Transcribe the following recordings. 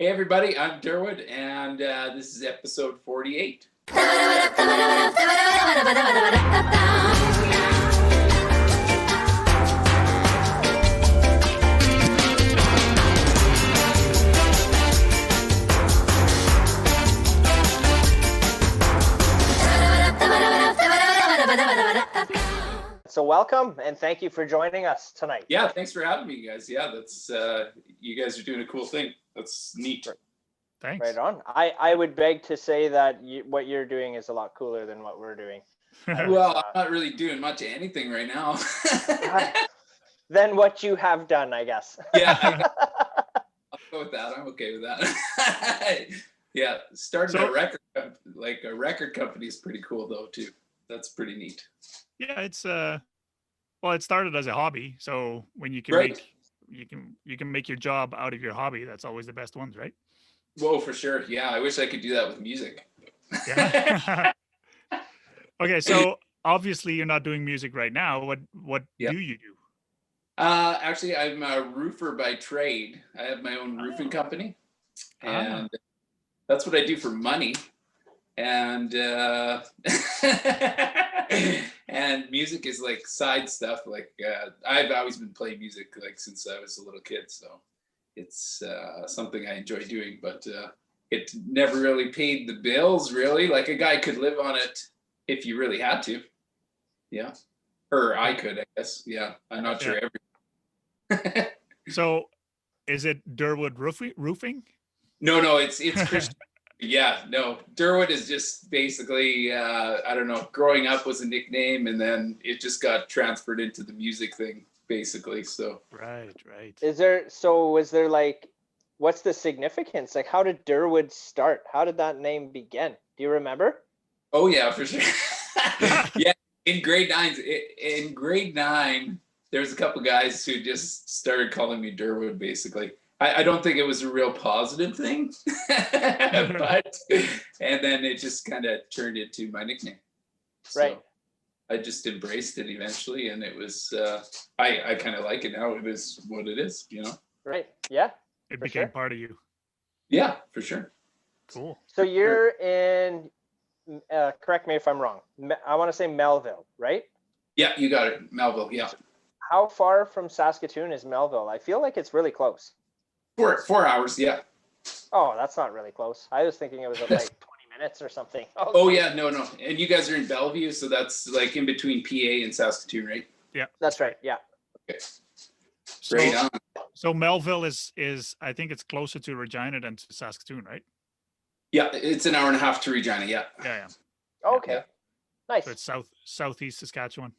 Hey everybody, I'm Derwood, and this is episode 48. So welcome and thank you for joining us tonight. Yeah, thanks for having me, guys. Yeah, that's you guys are doing a cool thing. That's neat. Thanks. Right on. I would beg to say that what you're doing is a lot cooler than what we're doing. Well, I'm not really doing much of anything right now. Than what you have done, I guess. Yeah, I'll go with that. I'm okay with that. Yeah, starting a record company is pretty cool though too. That's pretty neat. Yeah, it's well, it started as a hobby. So when you can Right. you can make your job out of your hobby, that's always the best ones, right? Whoa, for sure. Yeah, I wish I could do that with music. Yeah. Okay, so obviously you're not doing music right now. What Yeah. do you do? Actually, I'm a roofer by trade. I have my own roofing company, and that's what I do for money. And and music is like side stuff. Like I've always been playing music like since I was a little kid, so it's something I enjoy doing. But it never really paid the bills. Really, like a guy could live on it if you really had to. Yeah, or I could, I guess. Yeah, I'm not sure. So is it Derwood roofing? No, it's Christian. Yeah, no. Derwood is just basically I don't know, growing up was a nickname and then it just got transferred into the music thing, basically. So Right. Was there like, what's the significance? Like, how did Derwood start? How did that name begin? Do you remember? oh yeah, for sure. Yeah, in grade 9, there's a couple guys who just started calling me Derwood, basically. I don't think it was a real positive thing, but and then it just kind of turned into my nickname. So Right. I just embraced it eventually, and it was I kind of like it now. It is what it is, you know. Right. Yeah. It For became sure. part of you. Yeah, for sure. Cool. So you're in, correct me if I'm wrong. I want to say Melville, right? Yeah, you got it, Melville. Yeah, How far from Saskatoon is Melville? I feel like it's really close. 4 hours. Yeah. Oh, that's not really close. I was thinking it was like 20 minutes or something. Oh yeah, no. And you guys are in Bellevue, so that's like in between PA and Saskatoon, right? Yeah. That's right. Yeah. Okay. So, Right on. so Melville is I think it's closer to Regina than to Saskatoon, right? Yeah, it's an hour and a half to Regina. Yeah. Yeah. Okay. Yeah. Nice. So it's southeast Saskatchewan.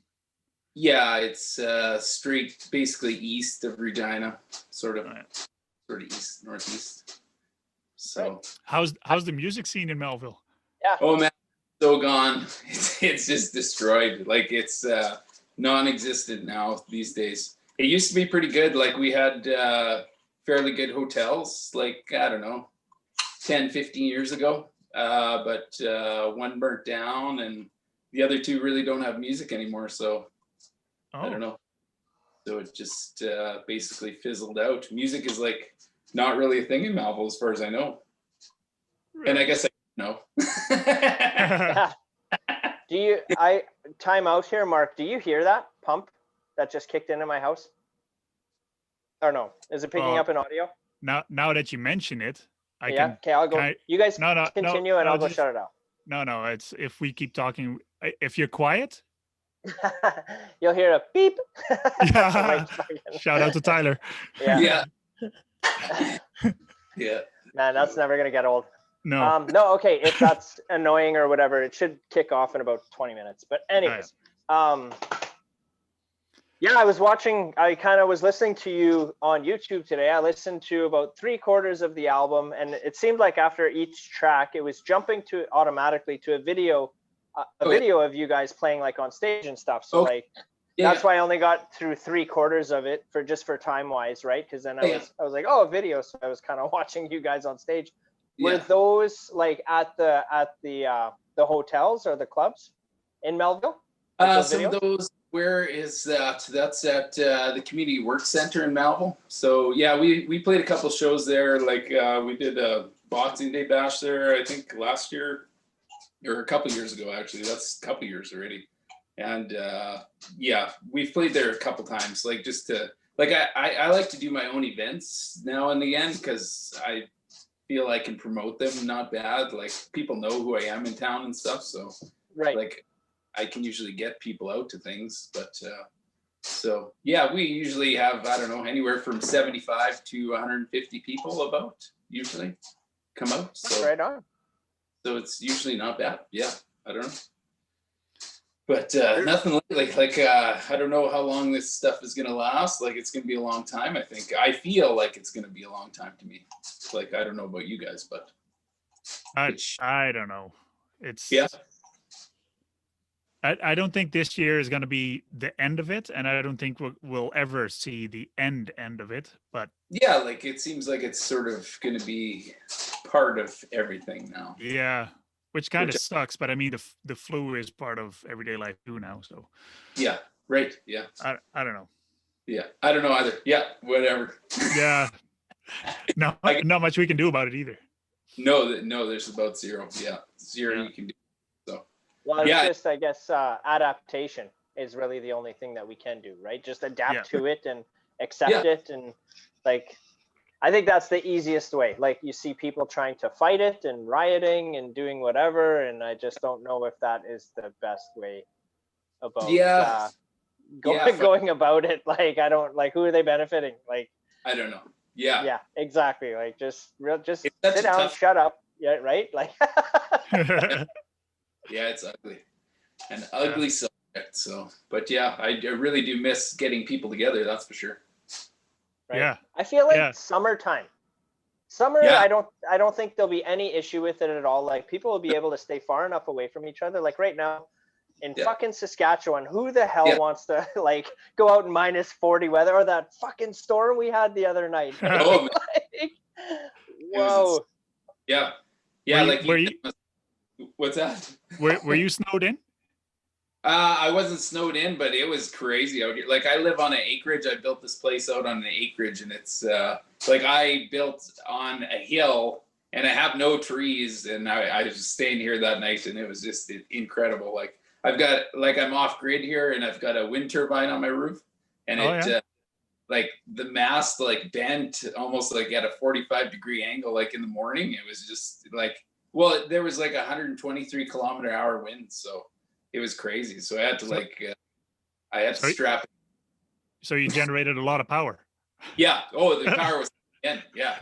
Yeah, it's straight, basically east of Regina, sort of east, northeast. So, How's the music scene in Melville? Yeah. oh man, so gone. It's just destroyed. Like it's non-existent now these days. It used to be pretty good. Like we had fairly good hotels, like, I don't know, 10, 15 years ago. But one burnt down and the other two really don't have music anymore. So I don't know. So it just basically fizzled out. Music is like not really a thing in Melville as far as I know. And I guess I know. Time out here, Mark. Do you hear that pump that just kicked into my house? Or no? Is it picking up in audio? Now that you mention it, Okay, I'll go. You guys continue and I'll go shut it off. No, it's if we keep talking, if you're quiet. You'll hear a beep. Yeah. Shout out to Tyler. Yeah. Yeah. Man, that's never gonna get old. No. No, okay. If that's annoying or whatever, it should kick off in about 20 minutes. But anyways, yeah, I kind of was listening to you on YouTube today. I listened to about 3/4 of the album, and it seemed like after each track, it was jumping to automatically to a video of you guys playing like on stage and stuff. So that's why I only got through 3/4 of it for time wise, right? Because then I was like, oh, a video. So I was kind of watching you guys on stage. Were those like at the hotels or the clubs in Melville? Some of those Where is that? That's at the Community Work Center in Malville. So yeah, we played a couple shows there. Like we did a Boxing Day bash there, I think last year or a couple years ago. Actually, that's a couple years already. And yeah, we've played there a couple times. Like just to like I like to do my own events now and again because I feel I can promote them not bad. Like people know who I am in town and stuff. So Right. like I can usually get people out to things, but so yeah, we usually have, I don't know, anywhere from 75 to 150 people about usually come out. So Right on. so it's usually not bad. Yeah, I don't know. But nothing like I don't know how long this stuff is gonna last. Like it's gonna be a long time. I think I feel like it's gonna be a long time to me. Like I don't know about you guys, but I don't know. It's yeah. I don't think this year is going to be the end of it, and I don't think we'll ever see the end of it. But yeah, like it seems like it's sort of going to be part of everything now. Yeah, which kind of sucks. But I mean, the flu is part of everyday life too now. So yeah, right. Yeah, I don't know. Yeah, I don't know either. Yeah, whatever. Yeah, no, not much we can do about it either. No, there's about zero. Yeah, zero Yeah. you can do. So Well, it's yeah, just, I guess, adaptation is really the only thing that we can do, right? Just adapt to it and accept it. And like, I think that's the easiest way. Like you see people trying to fight it and rioting and doing whatever. And I just don't know if that is the best way about going about it. Like, I don't like, who are they benefiting? Like, I don't know. Yeah. Yeah, exactly. Like just sit down, shut up. Yeah. Right. Like, yeah, it's ugly. An ugly subject. So, but yeah, I really do miss getting people together. That's for sure. Right? Yeah. I feel like summertime. I don't think there'll be any issue with it at all. Like people will be able to stay far enough away from each other. Like right now in fucking Saskatchewan, who the hell wants to like go out in -40 weather or that fucking storm we had the other night? Oh, like, whoa. Yeah. Were you, what's that? Were you snowed in? I wasn't snowed in, but it was crazy out here. Like I live on an acreage. I built this place out on an acreage, and it's like I built on a hill, and I have no trees. And I was just staying here that night, and it was just incredible. Like I've got I'm off grid here, and I've got a wind turbine on my roof, and like the mast like bent almost like at a 45-degree angle. Like in the morning, it was just like there was like 123-kilometer-hour wind, so. It was crazy. So I had to strap it. So you generated a lot of power. Yeah. Oh, the power was in. Yeah.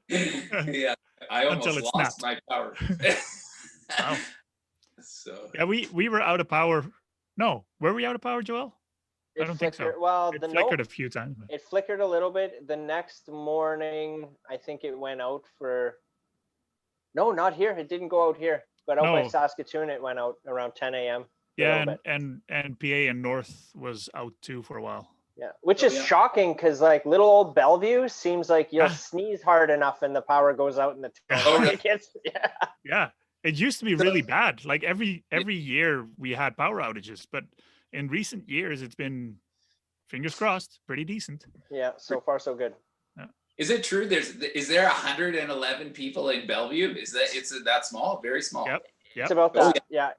Yeah. I almost lost my power. Wow. So yeah, we were out of power. No, were we out of power, Joel? I don't think so. Well, it flickered a few times. It flickered a little bit. The next morning, I think it went out for. No, not here. It didn't go out here. But out by Saskatoon, it went out around 10 a.m. Yeah, and PA and North was out too for a while. Yeah, which is shocking because like little old Bellevue seems like you'll sneeze hard enough and the power goes out in the town. Yeah, it used to be really bad. Like every year we had power outages, but in recent years it's been, fingers crossed, pretty decent. Yeah, so far so good. Is it true? Is there 111 people in Bellevue? It's that small? Very small. Yep. It's about that. Yeah.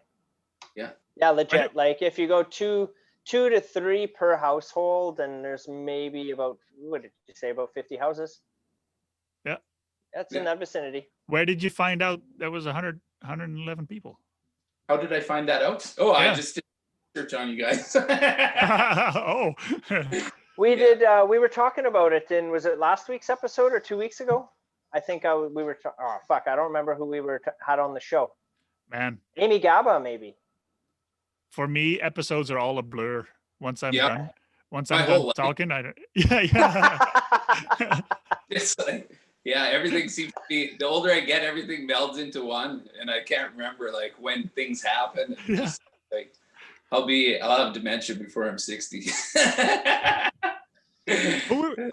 Yeah, legit. Like if you go two to three per household, and there's maybe about what did you say, about 50 houses? Yeah. That's in that vicinity. Where did you find out there was 111 people? How did I find that out? Oh, I just did research on you guys. Oh. We did. We were talking about it in, was it last week's episode or 2 weeks ago? I think we were. Oh fuck, I don't remember who we had on the show. Man, Amy Gaba, maybe. For me, episodes are all a blur. Once I'm done, talking, I don't. Yeah. It's like, everything seems to be. The older I get, everything melds into one, and I can't remember like when things happen. And just, like, I'll have dementia before I'm 60.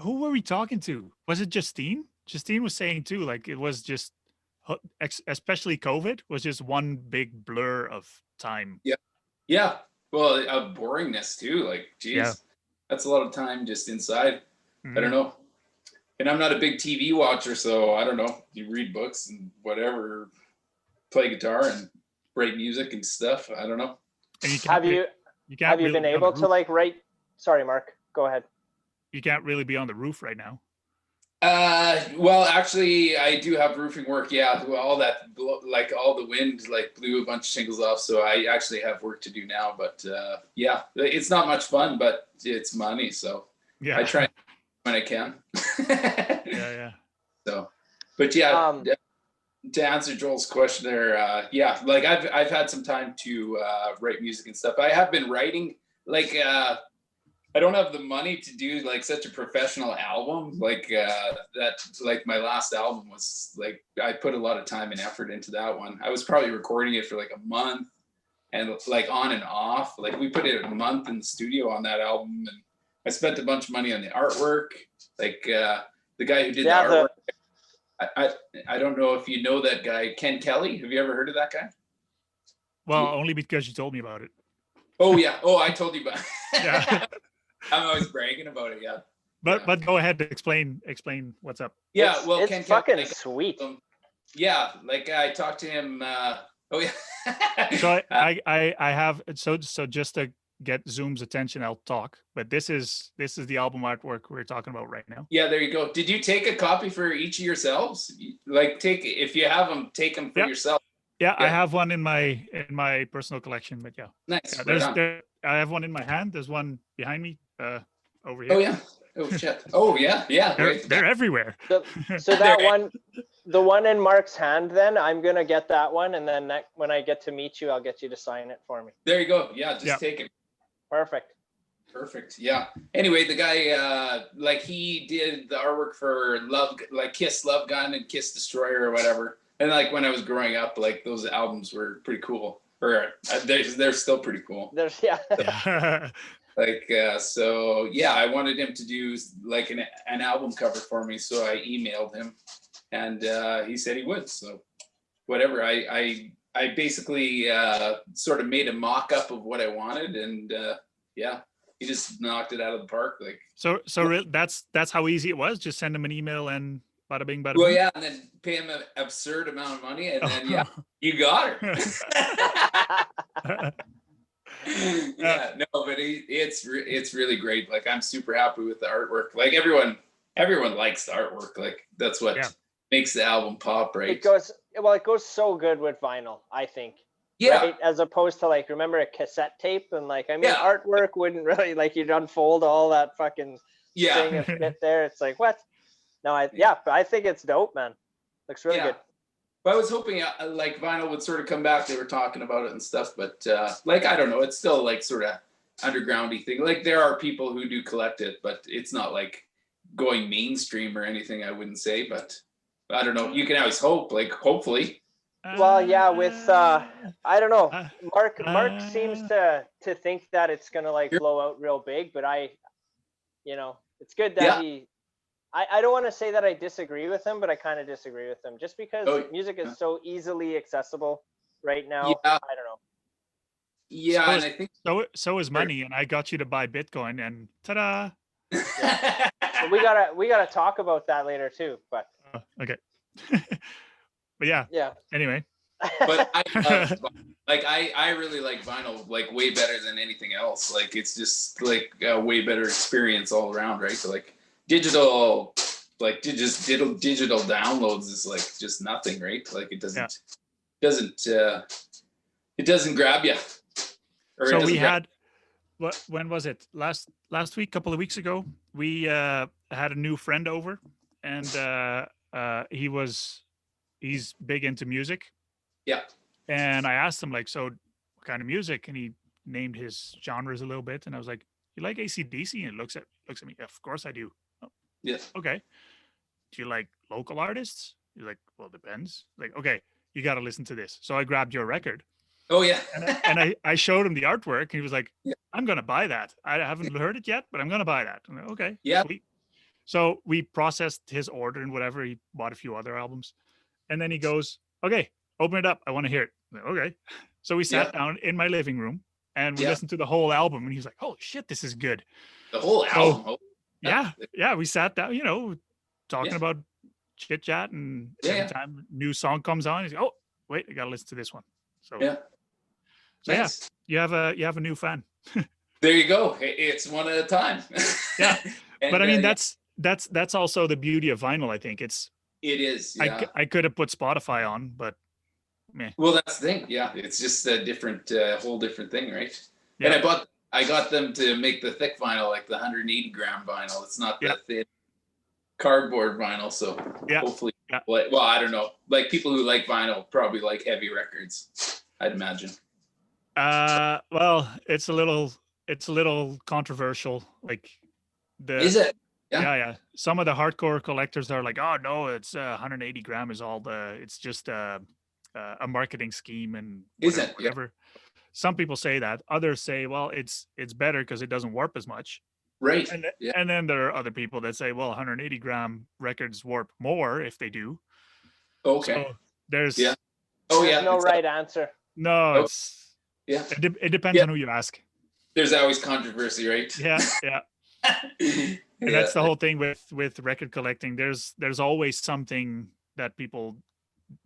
Who were we talking to? Was it Justine? Justine was saying too, like it was just, especially COVID was just one big blur of time. Yeah. Well, of boringness too. Like, geez, Yeah. that's a lot of time just inside. Mhm. I don't know. And I'm not a big TV watcher, so I don't know. You read books and whatever, play guitar and write music and stuff. I don't know. And you Have you can't have you really been be on the able to roof. like write? Sorry, Mark. Go ahead. You can't really be on the roof right now. Well, actually, I do have roofing work. Yeah, well, all that, like all the wind, like blew a bunch of shingles off. So I actually have work to do now. But yeah, it's not much fun, but it's money. So Yeah. I try when I can. Yeah. So, but yeah, to answer Joel's question there, yeah, like I've had some time to write music and stuff. I have been writing, like I don't have the money to do like such a professional album, like that. Like my last album was like I put a lot of time and effort into that one. I was probably recording it for like a month, and like on and off. Like we put it a month in the studio on that album, and I spent a bunch of money on the artwork. Like the guy who did the artwork. I don't know if you know that guy, Ken Kelly. Have you ever heard of that guy? Well, only because you told me about it. Oh yeah. Oh, I told you about it. Yeah. I'm always bragging about it. Yeah. But go ahead to explain what's up. Yeah. It's, well, it's Ken fucking Kelly, sweet. yeah. Like I talked to him. Oh yeah. So I have so just to get Zoom's attention, I'll talk. But this is the album artwork we're talking about right now. Yeah, there you go. Did you take a copy for each of yourselves? Like, if you have them, take them for yourself. Yeah, I have one in my personal collection. But yeah, nice. Yeah, I have one in my hand. There's one behind me, over here. Oh yeah. Oh shit. Oh yeah. Yeah. They're everywhere. So that one, the one in Mark's hand, then I'm gonna get that one, and then when I get to meet you, I'll get you to sign it for me. There you go. Yeah, just take it. Perfect. Yeah. Anyway, the guy, like he did the artwork for like Kiss Love Gun and Kiss Destroyer or whatever. And like when I was growing up, like those albums were pretty cool. Or they're still pretty cool. Like so yeah, I wanted him to do like an album cover for me, so I emailed him, and he said he would. So whatever, I basically sort of made a mock-up of what I wanted, and yeah, he just knocked it out of the park. Like so that's how easy it was. Just send him an email and bada bing, bada boom. Well, yeah, and then pay him an absurd amount of money, and then yeah, you got her. Yeah, no, but it's really great. Like I'm super happy with the artwork. Like everyone likes the artwork. Like that's what makes the album pop, right? It goes so good with vinyl, I think. Yeah. Right? As opposed to like, remember a cassette tape, and like, I mean, artwork wouldn't really, like, you'd unfold all that fucking thing and fit there. It's like, what? No, but I think it's dope, man. Looks really good. But I was hoping like vinyl would sort of come back. They were talking about it and stuff, but like I don't know, it's still like sort of undergroundy thing. Like there are people who do collect it, but it's not like going mainstream or anything. I wouldn't say, but I don't know. You can always hope. Like hopefully. Well, yeah, with I don't know. Mark seems to think that it's gonna like blow out real big, but it's good that he. I don't want to say that I disagree with him, but I kind of disagree with him just because music is so easily accessible right now. Yeah. I don't know. Yeah, and I think so is money, and I got you to buy Bitcoin, and ta-da! Yeah. Well, we gotta talk about that later too. But okay. But yeah. Anyway. But I really like vinyl like way better than anything else. Like it's just like a way better experience all around, right? So like digital downloads is like just nothing, right? Like it doesn't grab you. So we had when was it? Last week, couple of weeks ago, we had a new friend over, and he's big into music. Yeah. And I asked him like, so what kind of music? And he named his genres a little bit, and I was like, you like AC/DC? And he looks at me. Of course I do. Oh, yeah. Okay. Do you like local artists? He's like, well, depends. Like, okay, you got to listen to this. So I grabbed your record. Oh yeah. and I showed him the artwork, and he was like, I'm gonna buy that. I haven't heard it yet, but I'm gonna buy that. I'm like, okay. Yeah. Sweet. So we processed his order and whatever. He bought a few other albums, and then he goes, okay, open it up. I want to hear it. I'm like, okay. So we sat down in my living room, and we listened to the whole album, and he was like, "Oh shit, this is good." The whole album. Oh, Yeah, we sat down, talking about chit chat, and every time a new song comes on, he's like, "Oh, wait, I gotta listen to this one." So nice. you have a new fan. There you go. It's one at a time. Yeah, And, but I mean that's also the beauty of vinyl. I think it is. Yeah. I could have put Spotify on, but meh. Well, that's the thing. Yeah, it's just a different, whole different thing, right? Yeah. And I got them to make the thick vinyl, like the 180 gram vinyl. It's not the thin cardboard vinyl. So hopefully, well, I don't know. Like people who like vinyl probably like heavy records, I'd imagine. Well, it's a little controversial. Like Is it? Yeah. Some of the hardcore collectors are like, "Oh no, it's 180 gram is all it's just a marketing scheme and whatever." Some people say that. Others say, "Well, it's better because it doesn't warp as much." Right. And then there are other people that say, "Well, 180 gram records warp more if they do." Okay. So there's no right answer. No, it's it depends on who you ask. There's always controversy, right? Yeah. And that's the whole thing with record collecting. There's always something that people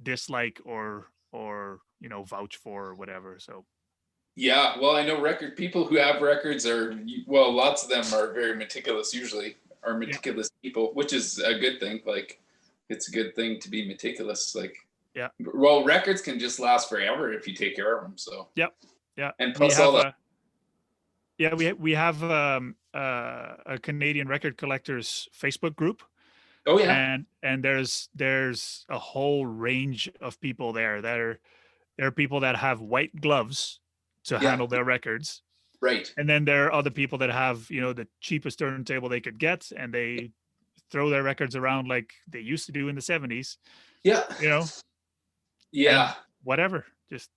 dislike or vouch for or whatever. So yeah, well, I know people who have records lots of them are very meticulous. Usually are meticulous people, which is a good thing. Like it's a good thing to be meticulous. Like well, records can just last forever if you take care of them. So yeah, and plus all that. We have a Canadian record collectors Facebook group. Oh yeah, and there's a whole range of people there. There are people that have white gloves to handle their records, right? And then there are other people that have the cheapest turntable they could get, and they throw their records around like they used to do in the 70s. Yeah, and whatever, just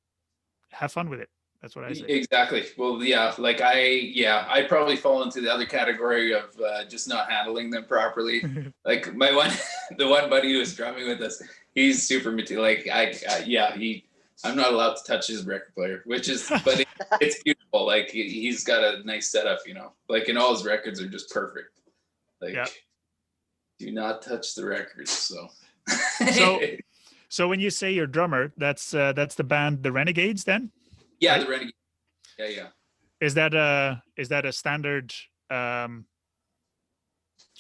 have fun with it. That's what I say. Exactly. Well, yeah, like I probably fall into the other category of just not handling them properly. Like the one buddy who was drumming with us, he's super meticulous. Like I'm not allowed to touch his record player, but it's beautiful. Like he's got a nice setup, like, and all his records are just perfect. Like, do not touch the records. So when you say you're drummer, that's the band, the Renegades, then? Yeah, right? The Renegade. Yeah. Is that a standard? What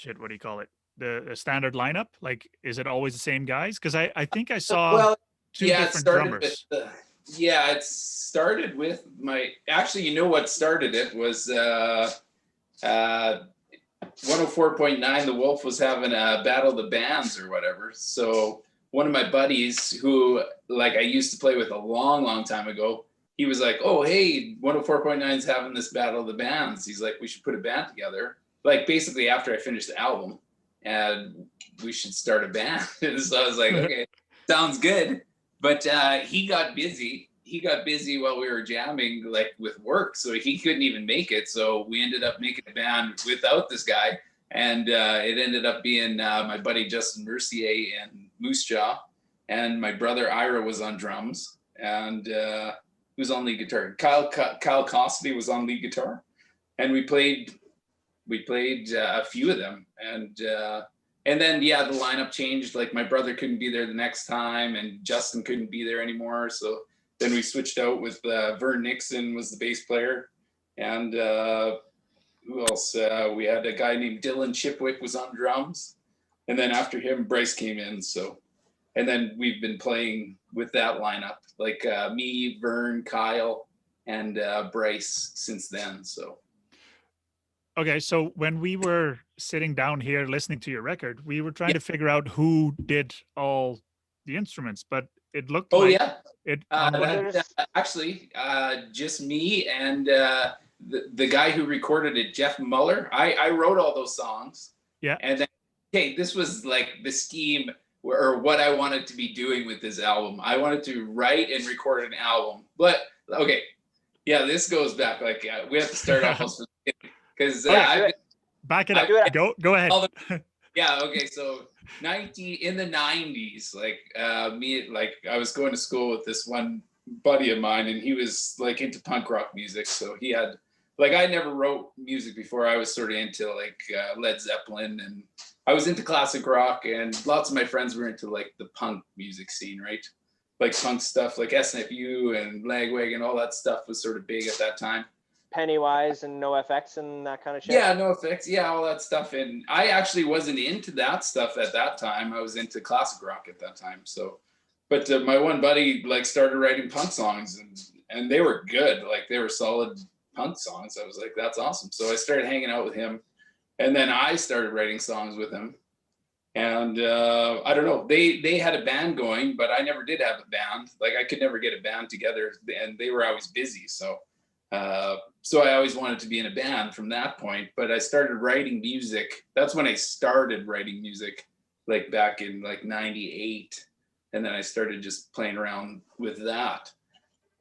do you call it? The standard lineup? Like, is it always the same guys? Because I think I saw two different drummers. It started with actually, what started it was 104.9. The Wolf was having a battle of the bands or whatever. So one of my buddies who I used to play with a long, long time ago, he was like, "Oh, hey, 104.9 is having this battle of the bands." He's like, "We should put a band together." Like basically after I finished the album, and we should start a band. And so I was like, "Okay, sounds good." But he got busy. He got busy while we were jamming, like with work, so he couldn't even make it. So we ended up making a band without this guy, and it ended up being my buddy Justin Mercier and Moose Jaw, and my brother Ira was on drums, and who's on lead guitar. Kyle Costly was on lead guitar, and we played a few of them, and then the lineup changed. Like my brother couldn't be there the next time, and Justin couldn't be there anymore. So then we switched out with Vern Nixon was the bass player, and who else? We had a guy named Dylan Chipwick was on drums, and then after him Bryce came in. So. And then we've been playing with that lineup, like me, Vern, Kyle, and Bryce since then. So. Okay, so when we were sitting down here listening to your record, we were trying to figure out who did all the instruments, but it looked actually just me and the guy who recorded it, Jeff Muller. I wrote all those songs. Yeah. And then, this was like the scheme or what I wanted to be doing with this album. I wanted to write and record an album. But okay, this goes back. Like we have to start off because back it up. Go ahead. Okay. So in the 90s, I was going to school with this one buddy of mine, and he was like into punk rock music. So he had, like, I never wrote music before. I was sort of into like Led Zeppelin, and I was into classic rock, and lots of my friends were into like the punk music scene, right? Like punk stuff, like SNFU and Lagwagon, all that stuff was sort of big at that time. Pennywise and NoFX and that kind of shit. Yeah, NoFX, yeah, all that stuff. And I actually wasn't into that stuff at that time. I was into classic rock at that time. So, but my one buddy like started writing punk songs, and they were good. Like they were solid punk songs. I was like, that's awesome. So I started hanging out with him, and then I started writing songs with him. And I don't know, they had a band going, but I never did have a band. Like I could never get a band together, and they were always busy. So I always wanted to be in a band from that point. But I started writing music. That's when I started writing music, like back in like '98. And then I started just playing around with that.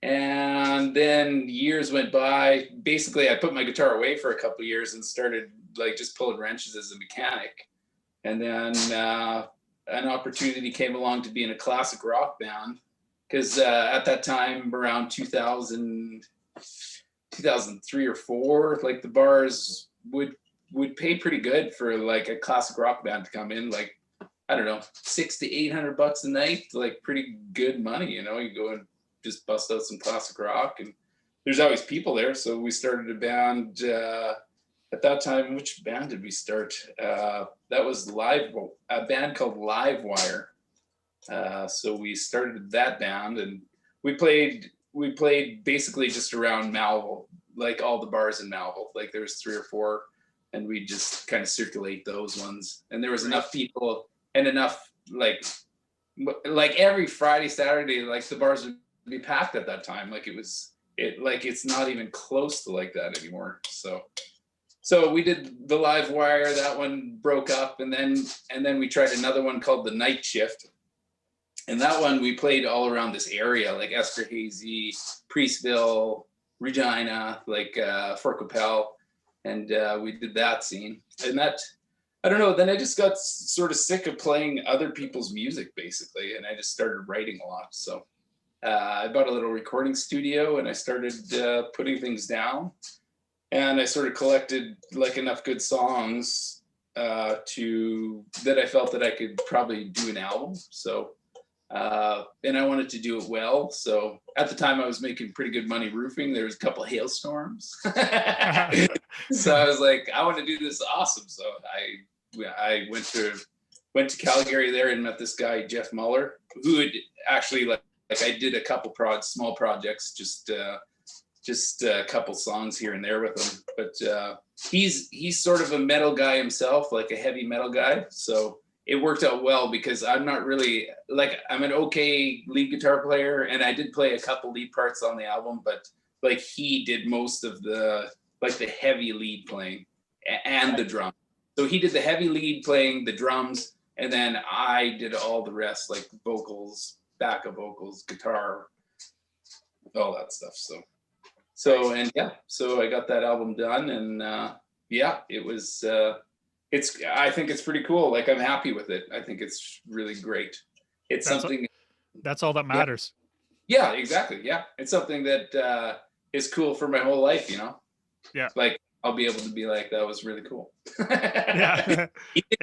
And then years went by. Basically, I put my guitar away for a couple of years and started like just pulling wrenches as a mechanic. And then an opportunity came along to be in a classic rock band, because at that time, around 2003 or 4, like the bars would pay pretty good for like a classic rock band to come in, like, I don't know, $600 to $800 a night, like pretty good money, you know. You go and just bust out some classic rock, and there's always people there. So we started a band at that time. Which band did we start? That was a band called Livewire. So we started that band, and we played basically just around Malville, like all the bars in Malville. Like there was 3 or 4, and we just kind of circulate those ones. And there was enough people and enough like every Friday, Saturday, like the bars would be packed at that time. Like it's not even close to like that anymore. So we did the Livewire. That one broke up, and then we tried another one called the Night Shift. And that one we played all around this area, like Esterhazy, Priestville, Regina, like Fort Capel, and we did that scene. And that, I don't know, then I just got sort of sick of playing other people's music, basically, and I just started writing a lot. So I bought a little recording studio, and I started putting things down, and I sort of collected like enough good songs that I felt that I could probably do an album. So. And I wanted to do it well. So at the time I was making pretty good money roofing. There was a couple of hailstorms. So I was like, I want to do this awesome. So I went to Calgary there and met this guy, Jeff Muller, who had actually like I did a couple small projects, just a couple songs here and there with him. But he's sort of a metal guy himself, like a heavy metal guy. So it worked out well, because I'm not really like, I'm an okay lead guitar player, and I did play a couple lead parts on the album, but like he did most of the heavy lead playing and the drum. So he did the heavy lead playing, the drums, and then I did all the rest, like vocals, backup vocals, guitar, all that stuff. So I got that album done, and it was. I think it's pretty cool. Like I'm happy with it. I think it's really great. That's all that matters. Yeah, exactly. Yeah. It's something that is cool for my whole life, you know? Yeah. Like I'll be able to be like, that was really cool. Yeah.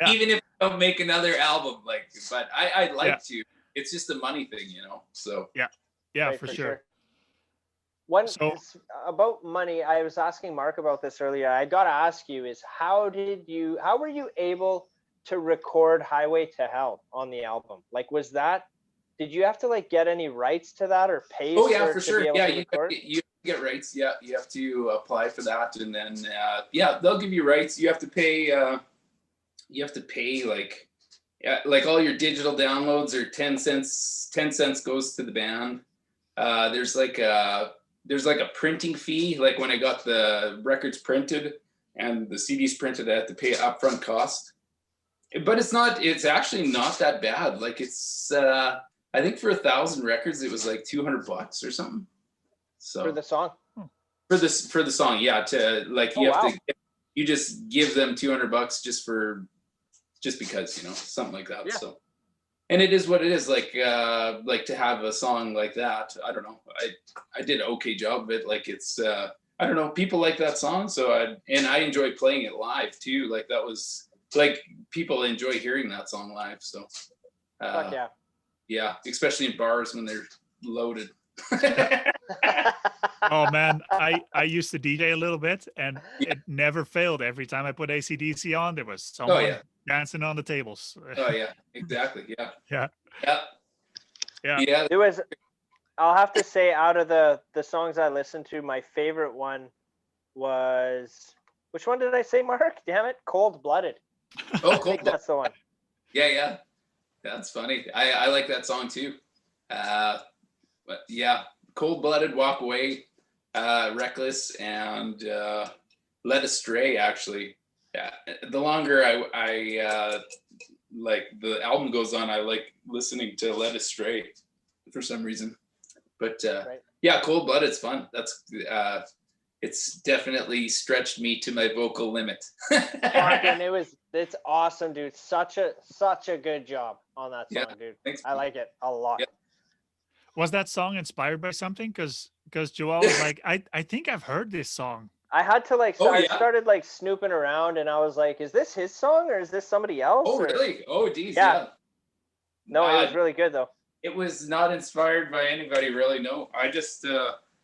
Even if I don't make another album, like, but I'd like to. It's just a money thing, you know? So yeah, right, for sure. About money, I was asking Mark about this earlier. I got to ask you is how were you able to record Highway to Hell on the album? Like, did you have to like get any rights to that or pay? Oh yeah, for sure. Yeah, you get rights. Yeah, you have to apply for that, and then they'll give you rights. You have to pay. Like all your digital downloads are 10 cents. 10 cents goes to the band. There's like a printing fee. Like when I got the records printed and the CDs printed, I had to pay upfront cost. But it's actually not that bad. Like it's, I think for 1,000 records, it was like $200 or something. So for the song? For the song, yeah. To like, you just give them $200 just because, you know, something like that. Yeah. and it is what it is. Like to have a song like that. I don't know. I did an okay job of it. Like it's I don't know. People like that song, so I enjoy playing it live too. Like that was like people enjoy hearing that song live. So Fuck yeah. Yeah, especially in bars when they're loaded. Oh man, I used to DJ a little bit, and it never failed. Every time I put AC/DC on, there was someone dancing on the tables. Oh yeah, exactly. Yeah. Yeah. Yeah. Yeah. Yeah. There was, I'll have to say, out of the songs I listened to, my favorite one was, which one did I say, Mark? Damn it, Cold Blooded. Oh, I think that's the one. Yeah. That's funny. I like that song too. But yeah, Cold Blooded, Walk Away, Reckless, and Led Astray. Actually, yeah. The longer I like the album goes on, I like listening to Led Astray for some reason. But yeah, Cold Blooded's fun. That's it's definitely stretched me to my vocal limit. And it's awesome, dude. Such a good job on that song, dude. Thanks. I like it a lot. Yeah. Was that song inspired by something? Because Joel was like, I think I've heard this song. I had to like, I started like snooping around, and I was like, is this his song or is this somebody else? Oh, really? Oh, geez. Yeah. No, it was really good though. It was not inspired by anybody, really. No, I just,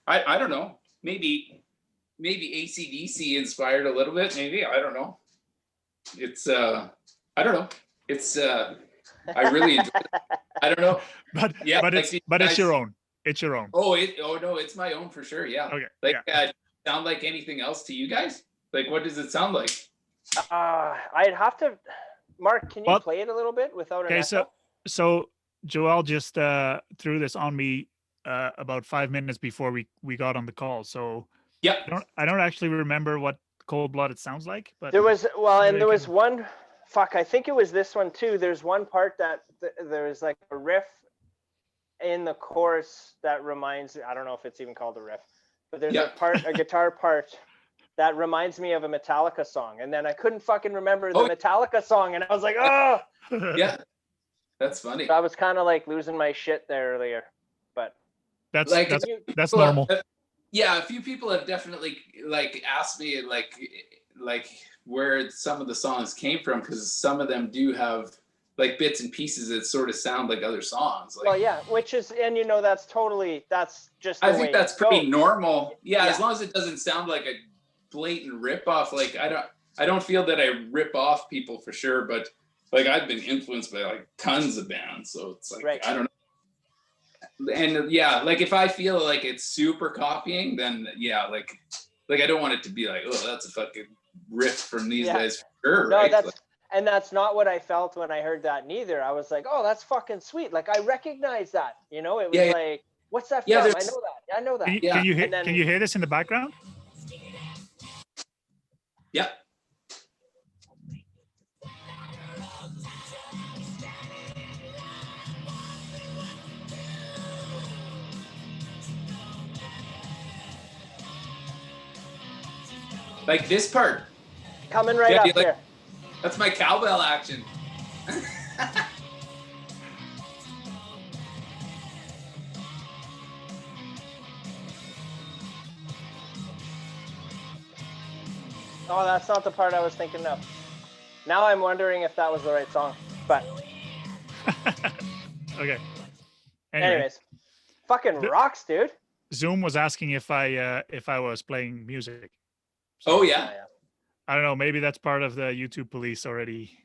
I don't know. Maybe AC/DC inspired a little bit. Maybe, I don't know. It's, I don't know. It's, I really enjoy it. I don't know. But yeah, but like it's your own. It's your own. Oh no, it's my own for sure. Yeah. Okay. Like, sound like anything else to you guys? Like, what does it sound like? I'd have to. Mark, can you play it a little bit without an echo? So Joel just threw this on me about 5 minutes before we got on the call. So yeah, I don't actually remember what Cold Blooded sounds like, but there was was one. Fuck, I think it was this one too. There's one part that there's like a riff in the chorus that reminds. I don't know if it's even called a riff, but there's a guitar part that reminds me of a Metallica song, and then I couldn't fucking remember the Metallica song, and I was like, oh. Yeah, that's funny. So I was kind of like losing my shit there earlier, but that's normal. Yeah, a few people have definitely like asked me like where some of the songs came from, because some of them do have like bits and pieces that sort of sound like other songs. Like, well, yeah, which is, and that's just. I think that's pretty normal. Yeah, as long as it doesn't sound like a blatant rip off. Like I don't feel that I rip off people for sure, but like I've been influenced by like tons of bands, so it's like I don't know. And yeah, like if I feel like it's super copying, then yeah, like I don't want it to be like, oh, that's a fucking riff from these guys for sure. No, right? That's not what I felt when I heard that neither. I was like, oh, that's fucking sweet. Like I recognize that. It was like, what's that from? I know that. Can you hear this in the background? Yeah. Like this part. Coming right up here. That's my cowbell action. Oh, that's not the part I was thinking of. Now I'm wondering if that was the right song, but. Okay. Anyways, fucking rocks, dude. Zoom was asking if I was playing music. So, oh yeah. I don't know. Maybe that's part of the YouTube police already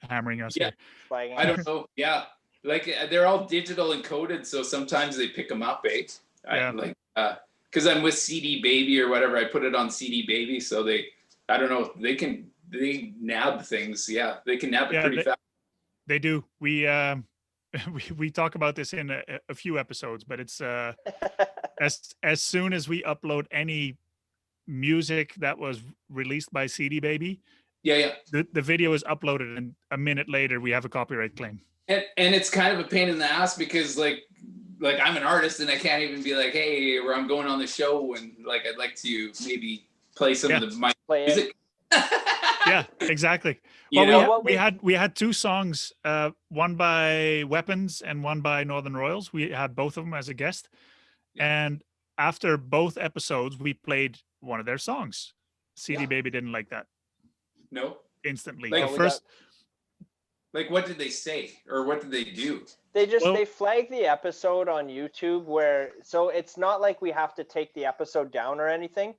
hammering us. Yeah. Here. I don't know. Yeah. Like they're all digital encoded, so sometimes they pick them up, eh? Yeah. Because I'm with CD Baby or whatever, I put it on CD Baby, so I don't know, they nab things. Yeah, they can nab it pretty fast. They do. We talk about this in a few episodes, but it's as soon as we upload any music that was released by CD Baby, the video is uploaded, and a minute later we have a copyright claim. And it's kind of a pain in the ass, because like I'm an artist and I can't even be like, hey, where I'm going on the show and like I'd like to maybe play some of my music. Yeah, exactly. You Well, know? we had two songs, one by Weapons and one by Northern Royals. We had both of them as a guest, Yeah. and after both episodes, we played one of their songs. CD Yeah. Baby didn't like that No. instantly. Like, The No, we first, like what did they say or what did they do? well, they flag the episode on YouTube where, so it's not like we have to take the episode down or anything,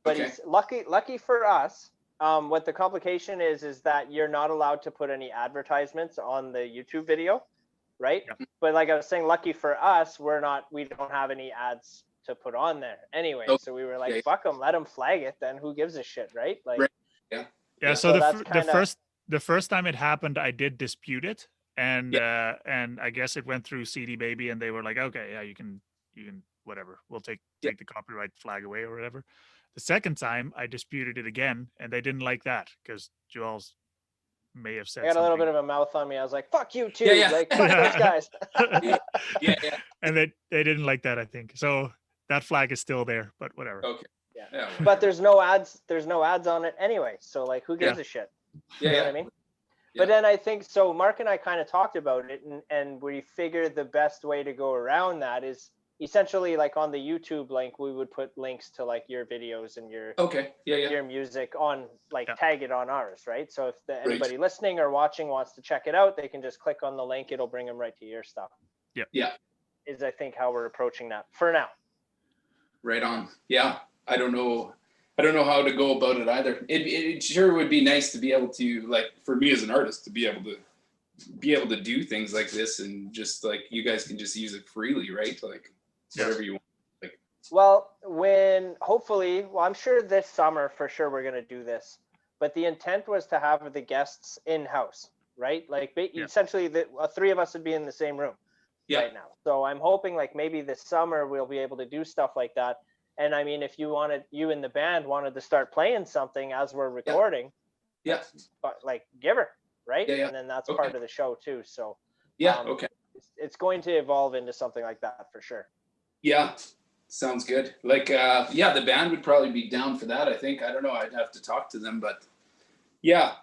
but Okay. he's lucky for us. What the complication is that you're not allowed to put any advertisements on the YouTube video, right? Yeah. But like I was saying, lucky for us, we don't have any ads to put on there anyway. Oh, So we were like, yeah. fuck them, let them flag it. Then who gives a shit, right? Like, Right. Yeah. yeah. Yeah. So So that's kinda- the first time it happened, I did dispute it, and Yeah. and I guess it went through CD Baby, and they were like, okay, yeah, you can whatever, we'll take Yeah. the copyright flag away or whatever. The second time, I disputed it again, and they didn't like that because Joel's may have said I got a little bit something. of a mouth on me. I was like, fuck you too. Yeah, yeah. Like, fuck those guys. Yeah. And they didn't like that, I think. So that flag is still there, but whatever. Okay. Yeah. Yeah. But there's no ads on it anyway. So like, who gives a shit? Yeah. You know Yeah. what I mean? Yeah. But then I think, so Mark and I kind of talked about it, and we figured the best way to go around that is essentially like on the YouTube link, we would put links to like your videos and your Okay. Yeah. Yeah. your music on, like, Yeah. tag it on ours, right? So if anybody listening or watching wants to check it out, they can just click on the link. It'll bring them right to your stuff. Yeah. Is I think how we're approaching that for now. Right on. Yeah. I don't know how to go about it either. It sure would be nice to be able to, like, for me as an artist, to be able to do things like this, and just like you guys can just use it freely, right? Like whatever you want. Well, hopefully, I'm sure this summer for sure we're going to do this, but the intent was to have the guests in-house, right? Like essentially the three of us would be in the same room right now. So I'm hoping like maybe this summer we'll be able to do stuff like that. And I mean, if you in the band wanted to start playing something as we're recording, but like give her, right? Yeah. And then that's part of the show too. So Okay. It's going to evolve into something like that for sure. Yeah. Sounds good. Like, the band would probably be down for that. I think. I don't know. I'd have to talk to them, but yeah,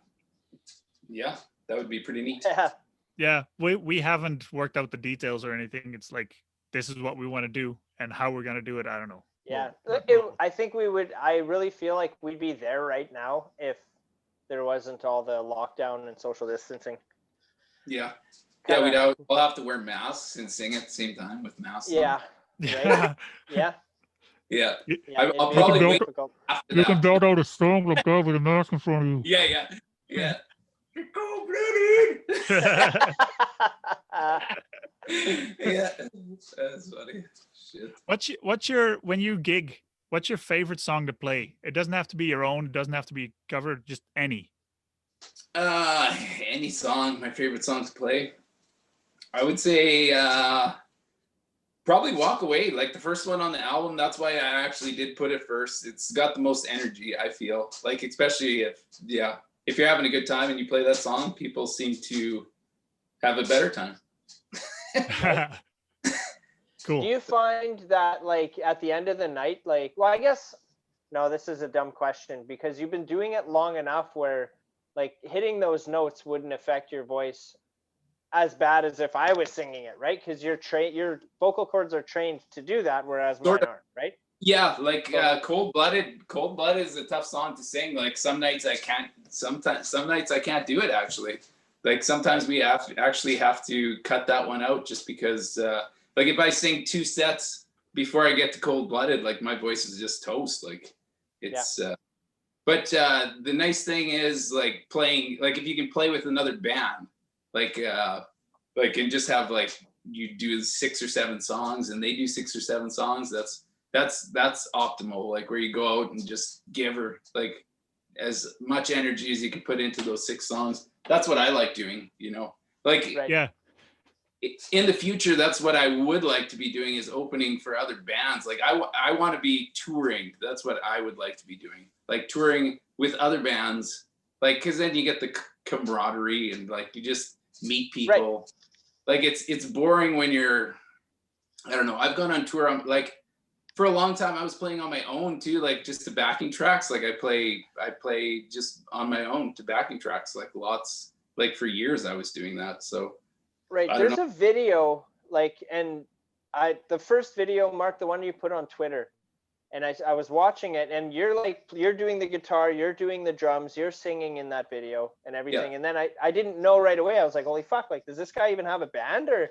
that would be pretty neat. Yeah, we haven't worked out the details or anything. It's like, this is what we want to do, and how we're gonna do it, I don't know. Yeah, I think we would. I really feel like we'd be there right now if there wasn't all the lockdown and social distancing. Yeah. Kinda- Yeah, we'll have to wear masks and sing at the same time with masks on. Yeah. Right? Yeah. Yeah. Yeah, I'll it'd be probably really wait difficult. after You that. can build out a song like that with a mask in front of you. Yeah. You're cold-blooded. Yeah. That's funny. Shit. What's your when you gig? What's your favorite song to play? It doesn't have to be your own. It doesn't have to be covered. Just any. Any song, my favorite song to play. I would say probably Walk Away, like the first one on the album. That's why I actually did put it first. It's got the most energy, I feel. Like, especially if you're having a good time and you play that song, people seem to have a better time. Cool. Do you find that like at the end of the night, like, well, I guess, no, this is a dumb question because you've been doing it long enough where like hitting those notes wouldn't affect your voice as bad as if I was singing it, right? Because your vocal cords are trained to do that, whereas mine aren't, right? Yeah, like Cold Blooded is a tough song to sing. Like some nights I can't, some nights I can't do it actually. Like sometimes we actually have to cut that one out just because like if I sing 2 sets before I get to Cold Blooded, like my voice is just toast. Like it's but the nice thing is like playing, like if you can play with another band, like and just have like you do 6 or 7 songs and they do 6 or 7 songs, that's optimal. Like where you go out and just give her like as much energy as you can put into those 6 songs. That's what I like doing, you know. Like Yeah. In the future, that's what I would like to be doing, is opening for other bands. Like I want to be touring. That's what I would like to be doing, like touring with other bands, like because then you get the camaraderie and like you just meet people. Right. Like it's boring when you're, I don't know. I've gone on tour. I'm like, for a long time I was playing on my own too, like just to backing tracks. Like I play just on my own to backing tracks, like lots, like for years I was doing that. So Right. I don't There's know. a video like, and the first video, Mark, the one you put on Twitter, and I was watching it, and you're doing the guitar, you're doing the drums, you're singing in that video and everything. Yeah. And then I didn't know right away. I was like, holy fuck, like, does this guy even have a band? Or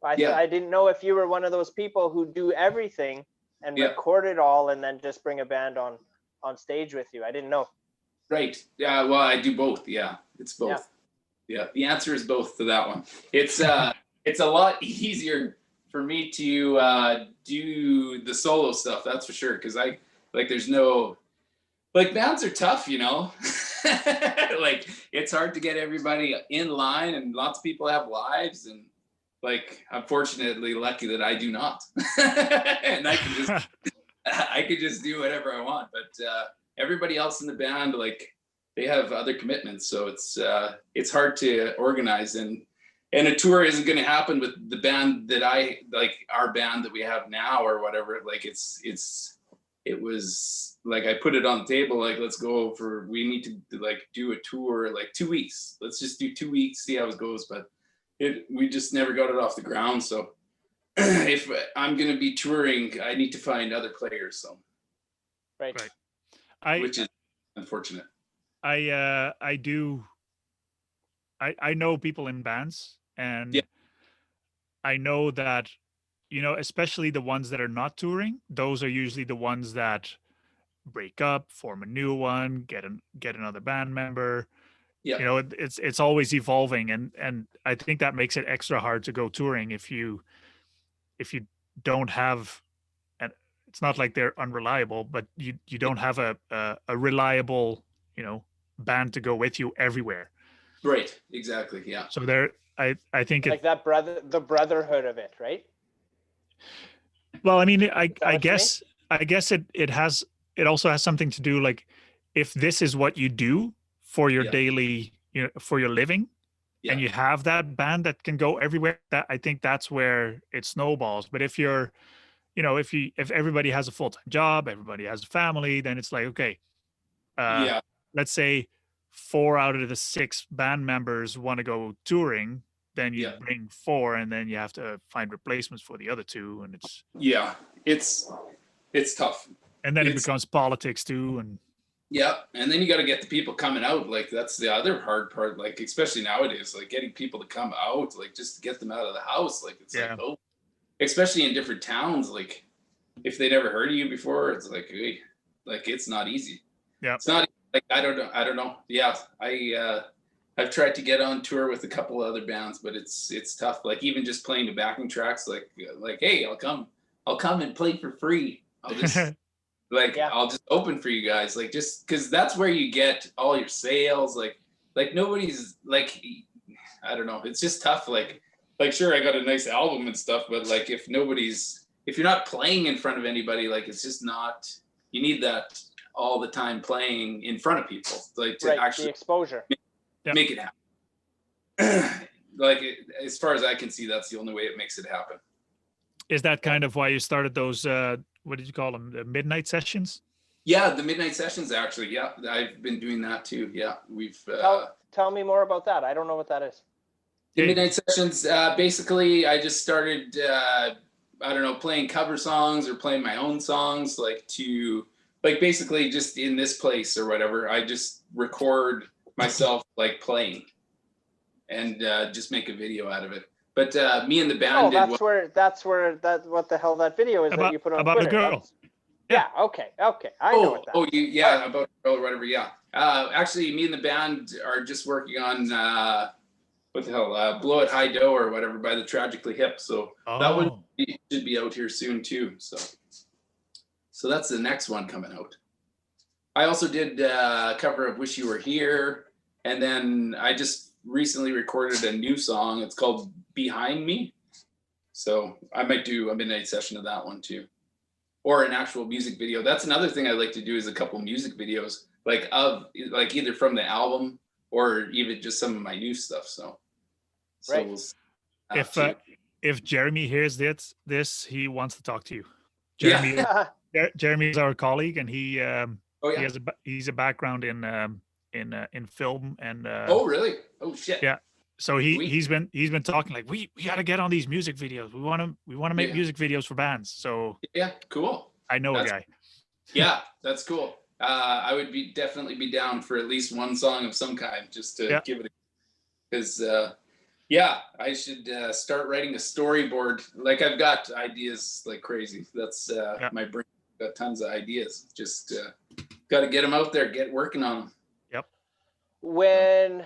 I didn't know if you were one of those people who do everything and record it all and then just bring a band on stage with you. I didn't know. Right. Yeah. Well, I do both. Yeah. It's both. Yeah. The answer is both to that one. It's it's a lot easier for me to do the solo stuff. That's for sure. Cause there's no, like bands are tough, you know, like it's hard to get everybody in line and lots of people have lives and like, I'm fortunately lucky that I do not. And I could just do whatever I want, but everybody else in the band, like they have other commitments. So it's hard to organize and a tour isn't going to happen with the band that our band that we have now or whatever. Like it was like, I put it on the table, like, we need to like do a tour, like 2 weeks. Let's just do 2 weeks, see how it goes. But we just never got it off the ground. So if I'm going to be touring, I need to find other players. So. Right. Which is unfortunate. I know people in bands, and I know that, you know, especially the ones that are not touring, those are usually the ones that break up, form a new one, get another band member. Yeah. You know, it's always evolving, and I think that makes it extra hard to go touring if you don't have, and it's not like they're unreliable, but you don't have a reliable, you know, band to go with you everywhere. Right. Exactly. Yeah. So I think like the brotherhood of it, right? Well, I mean, I guess it also has something to do, like, if this is what you do for your daily, you know, for your living, and you have that band that can go everywhere, that I think that's where it snowballs. But if you're, you know, if everybody has a full-time job, everybody has a family, then it's like, okay, let's say 4 out of the 6 band members want to go touring, then you bring 4, and then you have to find replacements for the other 2, and it's tough. And then it becomes politics too, and and then you got to get the people coming out. Like that's the other hard part. Like especially nowadays, like getting people to come out, like just to get them out of the house. Like it's like, oh, especially in different towns. Like if they never heard of you before, it's like, hey, like it's not easy. Yeah, it's not like I don't know. Yeah, I've tried to get on tour with a couple of other bands, but it's tough. Like even just playing the backing tracks, like hey, I'll come and play for free. I'll just I'll just open for you guys, like just because that's where you get all your sales. Like nobody's like, I don't know. It's just tough. Like sure, I got a nice album and stuff, but like if you're not playing in front of anybody, like it's just not. You need that all the time playing in front of people, like to actually the exposure. Make it happen. Like as far as I can see, that's the only way it makes it happen. Is that kind of why you started those? What did you call them? The midnight sessions? Yeah, the midnight sessions actually. Yeah, I've been doing that too. Yeah, we've. Tell me more about that. I don't know what that is. The midnight sessions. Basically, I just started. I don't know, playing cover songs or playing my own songs, like basically just in this place or whatever. I just record myself like playing, and just make a video out of it. But me and the band. That's where what the hell that video is that you put on about Twitter. The girl. Yeah. Okay. I know what that. About the girl or whatever. Yeah. Actually, me and the band are just working on what the hell, Blow It High Dough or whatever by the Tragically Hip. So that one should be out here soon too. So that's the next one coming out. I also did a cover of Wish You Were Here, and then I just recently recorded a new song. It's called Behind Me. So I might do a midnight session of that one too, or an actual music video. That's another thing I like to do, is a couple music videos, like either from the album or even just some of my new stuff. So if Jeremy hears this, he wants to talk to you. Jeremy, Jeremy is our colleague, and he he's a background in film and. Oh really? Oh shit. Yeah. So he's been talking like we got to get on these music videos. We want to make music videos for bands. So yeah, cool. I know a guy. Yeah, that's cool. I would definitely be down for at least one song of some kind, just to give it, because I should start writing a storyboard. Like I've got ideas like crazy. That's my brain got tons of ideas. Just got to get them out there, get working on them. Yep. When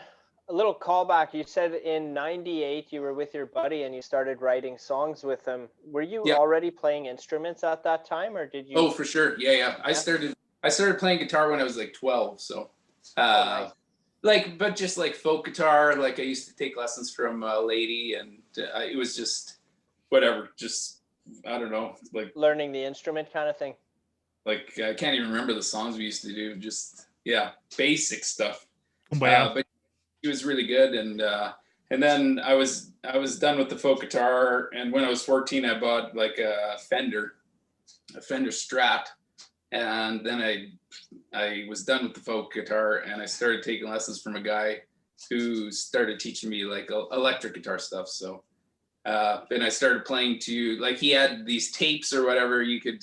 a little callback, you said in '98 you were with your buddy and you started writing songs with him. Were you already playing instruments at that time, or did you? Oh, for sure. Yeah. I started playing guitar when I was like 12. So, nice. but just like folk guitar. Like I used to take lessons from a lady, and it was just whatever. Just I don't know, like learning the instrument kind of thing. Like I can't even remember the songs we used to do. Just basic stuff. But he was really good, and then I was done with the folk guitar, and when I was 14, I bought like a Fender Strat, and then I was done with the folk guitar, and I started taking lessons from a guy who started teaching me like electric guitar stuff. So then I started playing to, like, he had these tapes or whatever. You could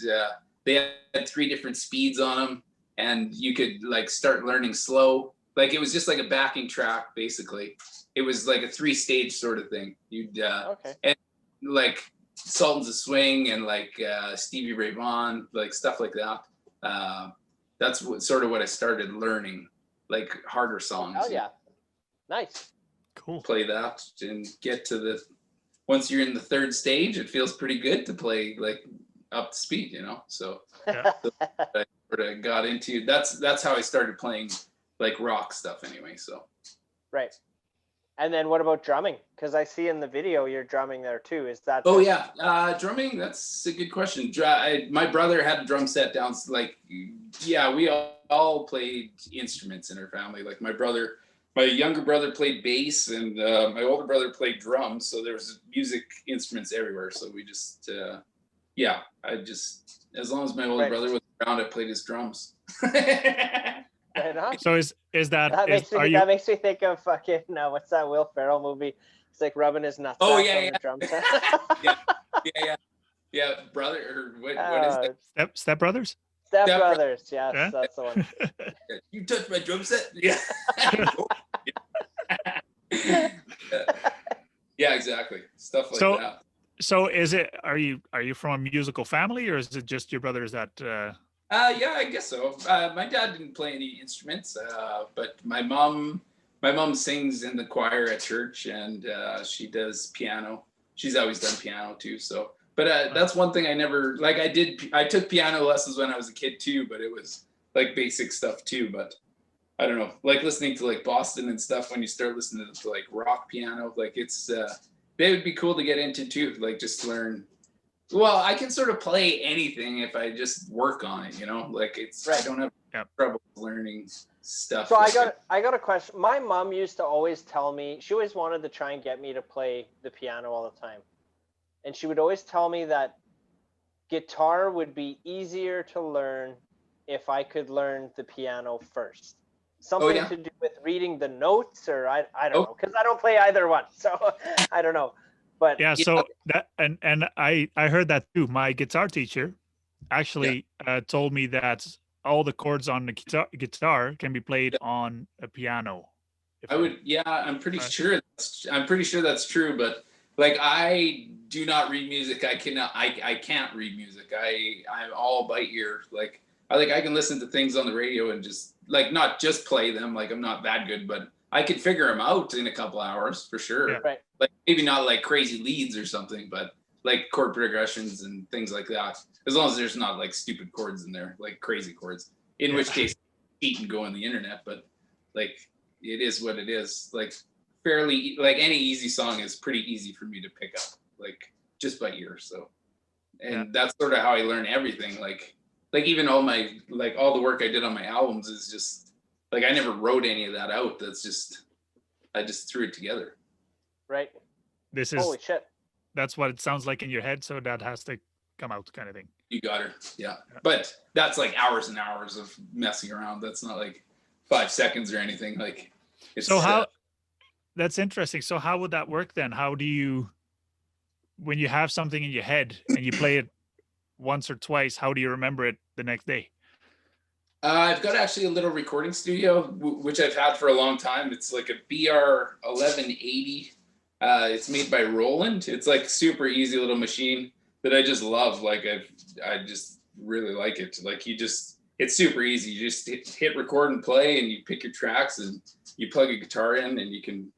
they had 3 different speeds on them, and you could like start learning slow. Like it was just like a backing track, basically. It was like a 3-stage sort of thing. You'd and like Sultans of Swing and like Stevie Ray Vaughan, like stuff like that. That's what I started learning, like harder songs. Oh yeah, nice. Cool. Play that and get to once you're in the 3rd stage, it feels pretty good to play like up to speed, you know. So I sort of got into that's how I started playing like rock stuff anyway. So right. And then what about drumming? Because I see in the video you're drumming there too. Is that? Oh yeah, drumming. That's a good question. My brother had a drum set down. Like, we all played instruments in our family. Like my younger brother played bass, and my older brother played drums. So there was music instruments everywhere. So we just, as long as my older brother was around, I played his drums. Right on. So is that that makes me think of fucking what's that Will Ferrell movie? It's like rubbing his nuts on the drum set. yeah, brother, or what is that? Step Brothers? Step Brothers, yes, that's the one. You touched my drum set? Yeah. Yeah, exactly. Stuff like that. So are you from a musical family, or is it just your brothers that yeah, I guess so. My dad didn't play any instruments, but my mom sings in the choir at church, and she does piano. She's always done piano too. So, but that's one thing I never like. I took piano lessons when I was a kid too, but it was like basic stuff too. But I don't know, like listening to like Boston and stuff. When you start listening to like rock piano, like it's they would be cool to get into too. Like just learn. Well, I can sort of play anything if I just work on it, you know. Like I don't have trouble learning stuff. So I got a question. My mom used to always tell me, she always wanted to try and get me to play the piano all the time, and she would always tell me that guitar would be easier to learn if I could learn the piano first. Something to do with reading the notes, or I don't know, because I don't play either one, so I don't know. But so that and I heard that too. My guitar teacher actually told me that all the chords on the guitar can be played on a piano. I'm pretty sure that's true. But like, I do not read music. I can't read music. I'm all by ear. Like I can listen to things on the radio and just like not just play them. Like I'm not that good, but I could figure them out in a couple hours for sure. Yeah. Right. Like maybe not like crazy leads or something, but like chord progressions and things like that. As long as there's not like stupid chords in there, like crazy chords. In which case, cheat and go on the internet. But like, it is what it is. Like fairly, like any easy song is pretty easy for me to pick up, like just by ear. So, and that's sort of how I learn everything. Like even all the work I did on my albums is just like I never wrote any of that out. That's just I just threw it together. Right. This is holy shit. That's what it sounds like in your head, so that has to come out, kind of thing. You got her. Yeah. But that's like hours and hours of messing around. That's not like 5 seconds or anything. Like it's So how that's interesting. So how would that work then? How do you, when you have something in your head and you play it once or twice, how do you remember it the next day? I've got actually a little recording studio, which I've had for a long time. It's like a BR 1180. It's made by Roland. It's like super easy little machine that I just love. Like I just really like it. Like it's super easy. You just hit record and play, and you pick your tracks, and you plug a guitar in, and you can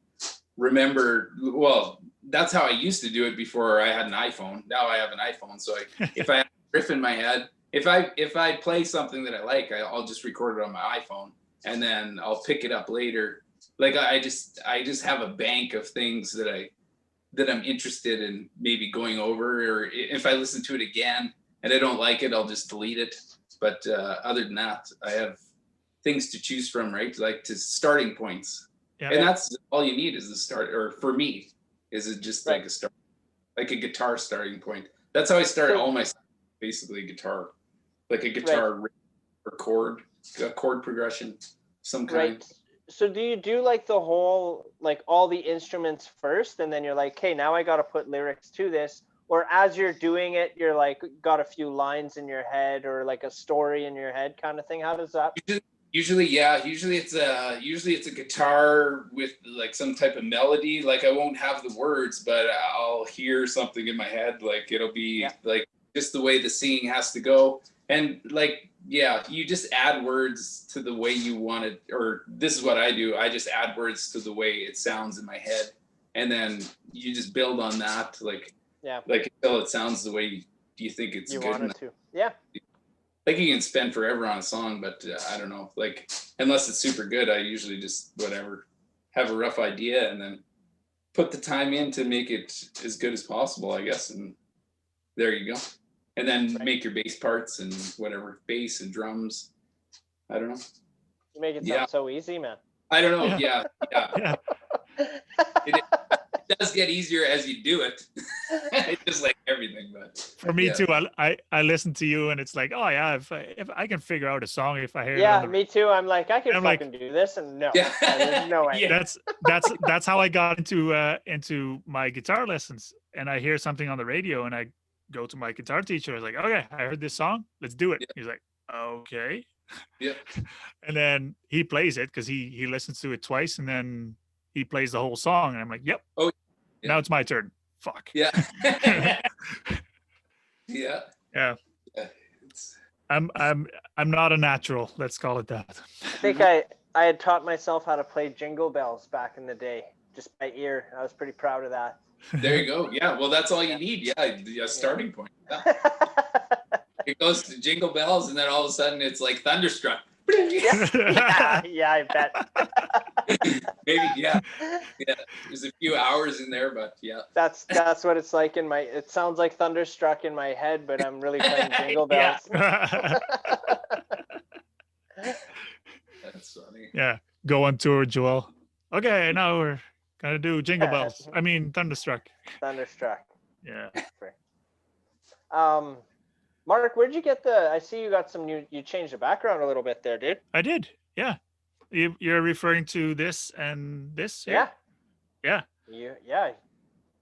remember. Well, that's how I used to do it before I had an iPhone. Now I have an iPhone, so if I have a riff in my head, if I play something that I like, I'll just record it on my iPhone, and then I'll pick it up later. Like I just have a bank of things that I'm interested in maybe going over, or if I listen to it again and I don't like it, I'll just delete it. But other than that, I have things to choose from, right? Like to starting points. Yeah. And that's all you need is the start, or for me, is it just like a start, like a guitar starting point. That's how I start all my stuff, basically guitar, like a guitar or chord progression, some kind. Right. So do you do like the whole, like all the instruments first, and then you're like, hey, now I got to put lyrics to this? Or as you're doing it, you're like got a few lines in your head or like a story in your head kind of thing? How does that? Usually, yeah. Usually it's a guitar with like some type of melody. Like I won't have the words, but I'll hear something in my head. Like it'll be like just the way the singing has to go. And like, yeah, you just add words to the way you want it. Or this is what I do. I just add words to the way it sounds in my head. And then you just build on that. Like until it sounds the way you think it's good. You want it to. Yeah. Like you can spend forever on a song, but I don't know. Like unless it's super good, I usually just have a rough idea and then put the time in to make it as good as possible, I guess. And there you go. And then make your bass parts and whatever, bass and drums. I don't know. You make it sound so easy, man. I don't know. Yeah. It does get easier as you do it. It's just like everything, but for me too. I listen to you and it's like, oh yeah, if I can figure out a song if I hear it. Yeah, me too. I'm like, I can fucking do this, and no, there's no way. That's how I got into my guitar lessons. And I hear something on the radio, and I go to my guitar teacher. I was like, okay, I heard this song, let's do it. He's like, okay. Yeah. And then he plays it because he listens to it twice, and then he plays the whole song, and I'm like, yep. Oh, yeah. Now it's my turn. Fuck. Yeah. Yeah. Yeah. I'm not a natural. Let's call it that. I think I had taught myself how to play Jingle Bells back in the day, just by ear. I was pretty proud of that. There you go. Yeah. Well, that's all you need. Yeah. A starting point. Yeah. It goes to Jingle Bells, and then all of a sudden it's like Thunderstruck. Yeah, I bet. Maybe, yeah. There's a few hours in there, but yeah. That's what it's like in my. It sounds like Thunderstruck in my head, but I'm really playing Jingle Bells. That's funny. Yeah, go on tour, Joel. Okay, now we're gonna do Jingle Bells. I mean Thunderstruck. Thunderstruck. Yeah. Mark, where'd you get I see you got some new, you changed the background a little bit there, dude. I did, yeah. You're referring to this and this here? Yeah. Yeah.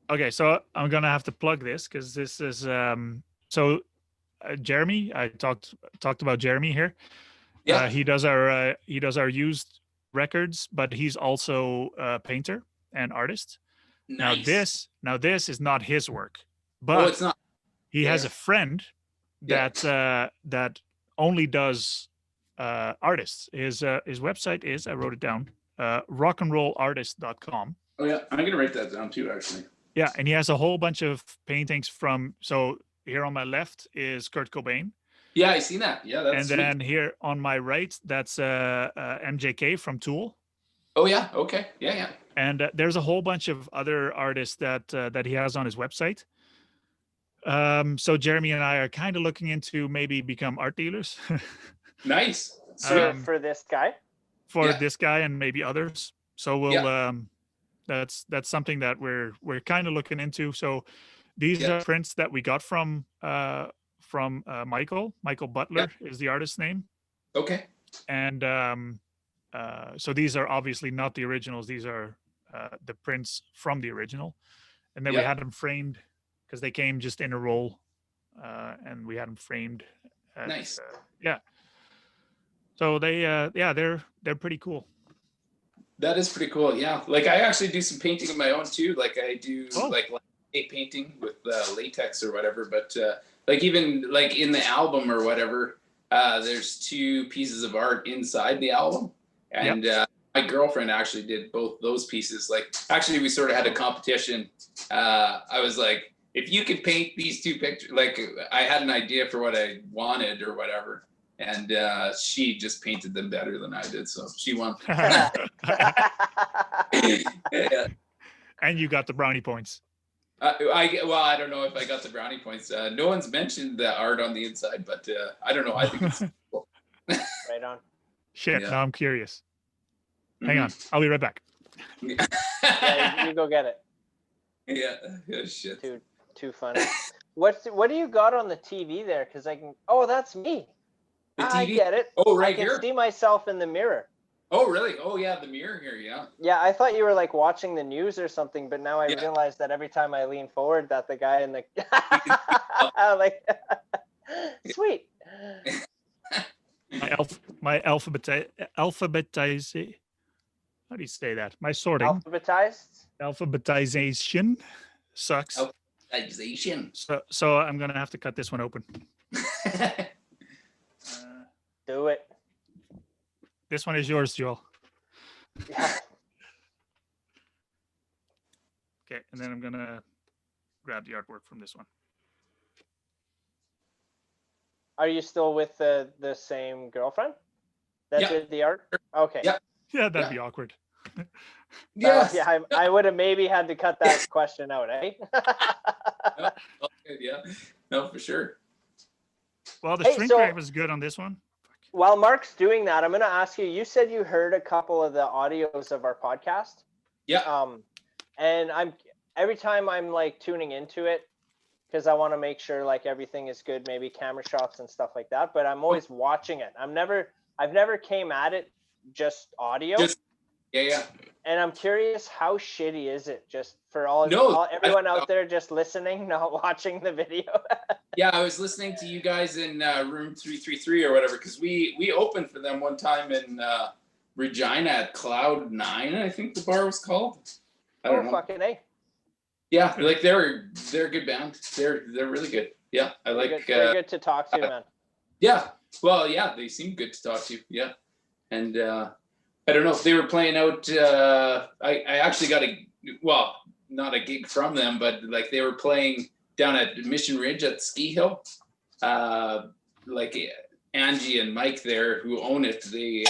Okay, so I'm gonna have to plug this because this is Jeremy. I talked about Jeremy here. Yeah. He does our used records, but he's also a painter and artist. Nice. Now this is not his work, but it's not. He has a friend that only does artists. His website is, I wrote it down, rockandrollartist.com. Oh yeah, I'm gonna write that down too, actually. Yeah, and he has a whole bunch of paintings from. So here on my left is Kurt Cobain. Yeah, I seen that. Yeah, that's. And sweet. then here on my right, that's MJK from Tool. Oh yeah. Okay. Yeah. And there's a whole bunch of other artists that he has on his website. So Jeremy and I are kind of looking into maybe become art dealers. Nice. For this guy. For this guy and maybe others. So we'll that's something that we're kind of looking into. So these are prints that we got from from Michael Butler is the artist's name. Okay. And so these are obviously not the originals. These are the prints from the original. And then we had them framed because they came just in a roll, and we had them framed. Nice. Yeah. So they're pretty cool. That is pretty cool. Yeah. Like I actually do some painting of my own too. Like I do like landscape painting with latex or whatever. But like even like in the album or whatever, there's 2 pieces of art inside the album. And my girlfriend actually did both those pieces. Like actually we sort of had a competition. I was like, if you could paint these 2 pictures, like I had an idea for what I wanted or whatever. And she just painted them better than I did, so she won. Yeah. And you got the brownie points. I don't know if I got the brownie points. No one's mentioned the art on the inside, but I don't know. I think it's cool. Right on. Shit, now I'm curious. Hang on, I'll be right back. Yeah, you go get it. Yeah, shit. Too funny. What do you got on the TV there? Because I can. Oh, that's me. I get it. Oh, right here. I can here. see myself in the mirror. Oh, really? Oh, yeah, the mirror here. Yeah. Yeah, I thought you were like watching the news or something, but now I realize that every time I lean forward, that the guy in the like, sweet. My alphabetization. How do you say that? My sorting. Alphabetization sucks. Alphabetization. So I'm gonna have to cut this one open. Do it. This one is yours, Joel. Yeah. Okay, and then I'm gonna grab the artwork from this one. Are you still with the same girlfriend that did the art? Okay. Yeah. Yeah, that'd be awkward. Yes. Yeah, I would have maybe had to cut that question out, eh? Yeah. No, for sure. Well, the shrink rate was good on this one. While Mark's doing that, I'm going to ask you, you said you heard a couple of the audios of our podcast. Yeah. And every time I'm like tuning into it, because I want to make sure like everything is good, maybe camera shots and stuff like that, but I'm always watching it. I've never came at it just audio. Yeah. And I'm curious, how shitty is it? Just for everyone out there just listening, not watching the video. Yeah, I was listening to you guys in room 333 or whatever, because we opened for them one time in Regina at Cloud 9, I think the bar was called. I don't know. Fucking A. Yeah, like they're a good band. They're really good. Yeah, I like. They're good to talk to, man. Yeah, well, yeah, they seem good to talk to. Yeah, and I don't know if they were playing out. I actually got not a gig from them, but like they were playing down at Mission Ridge at Ski Hill. Like Angie and Mike there, who own it, they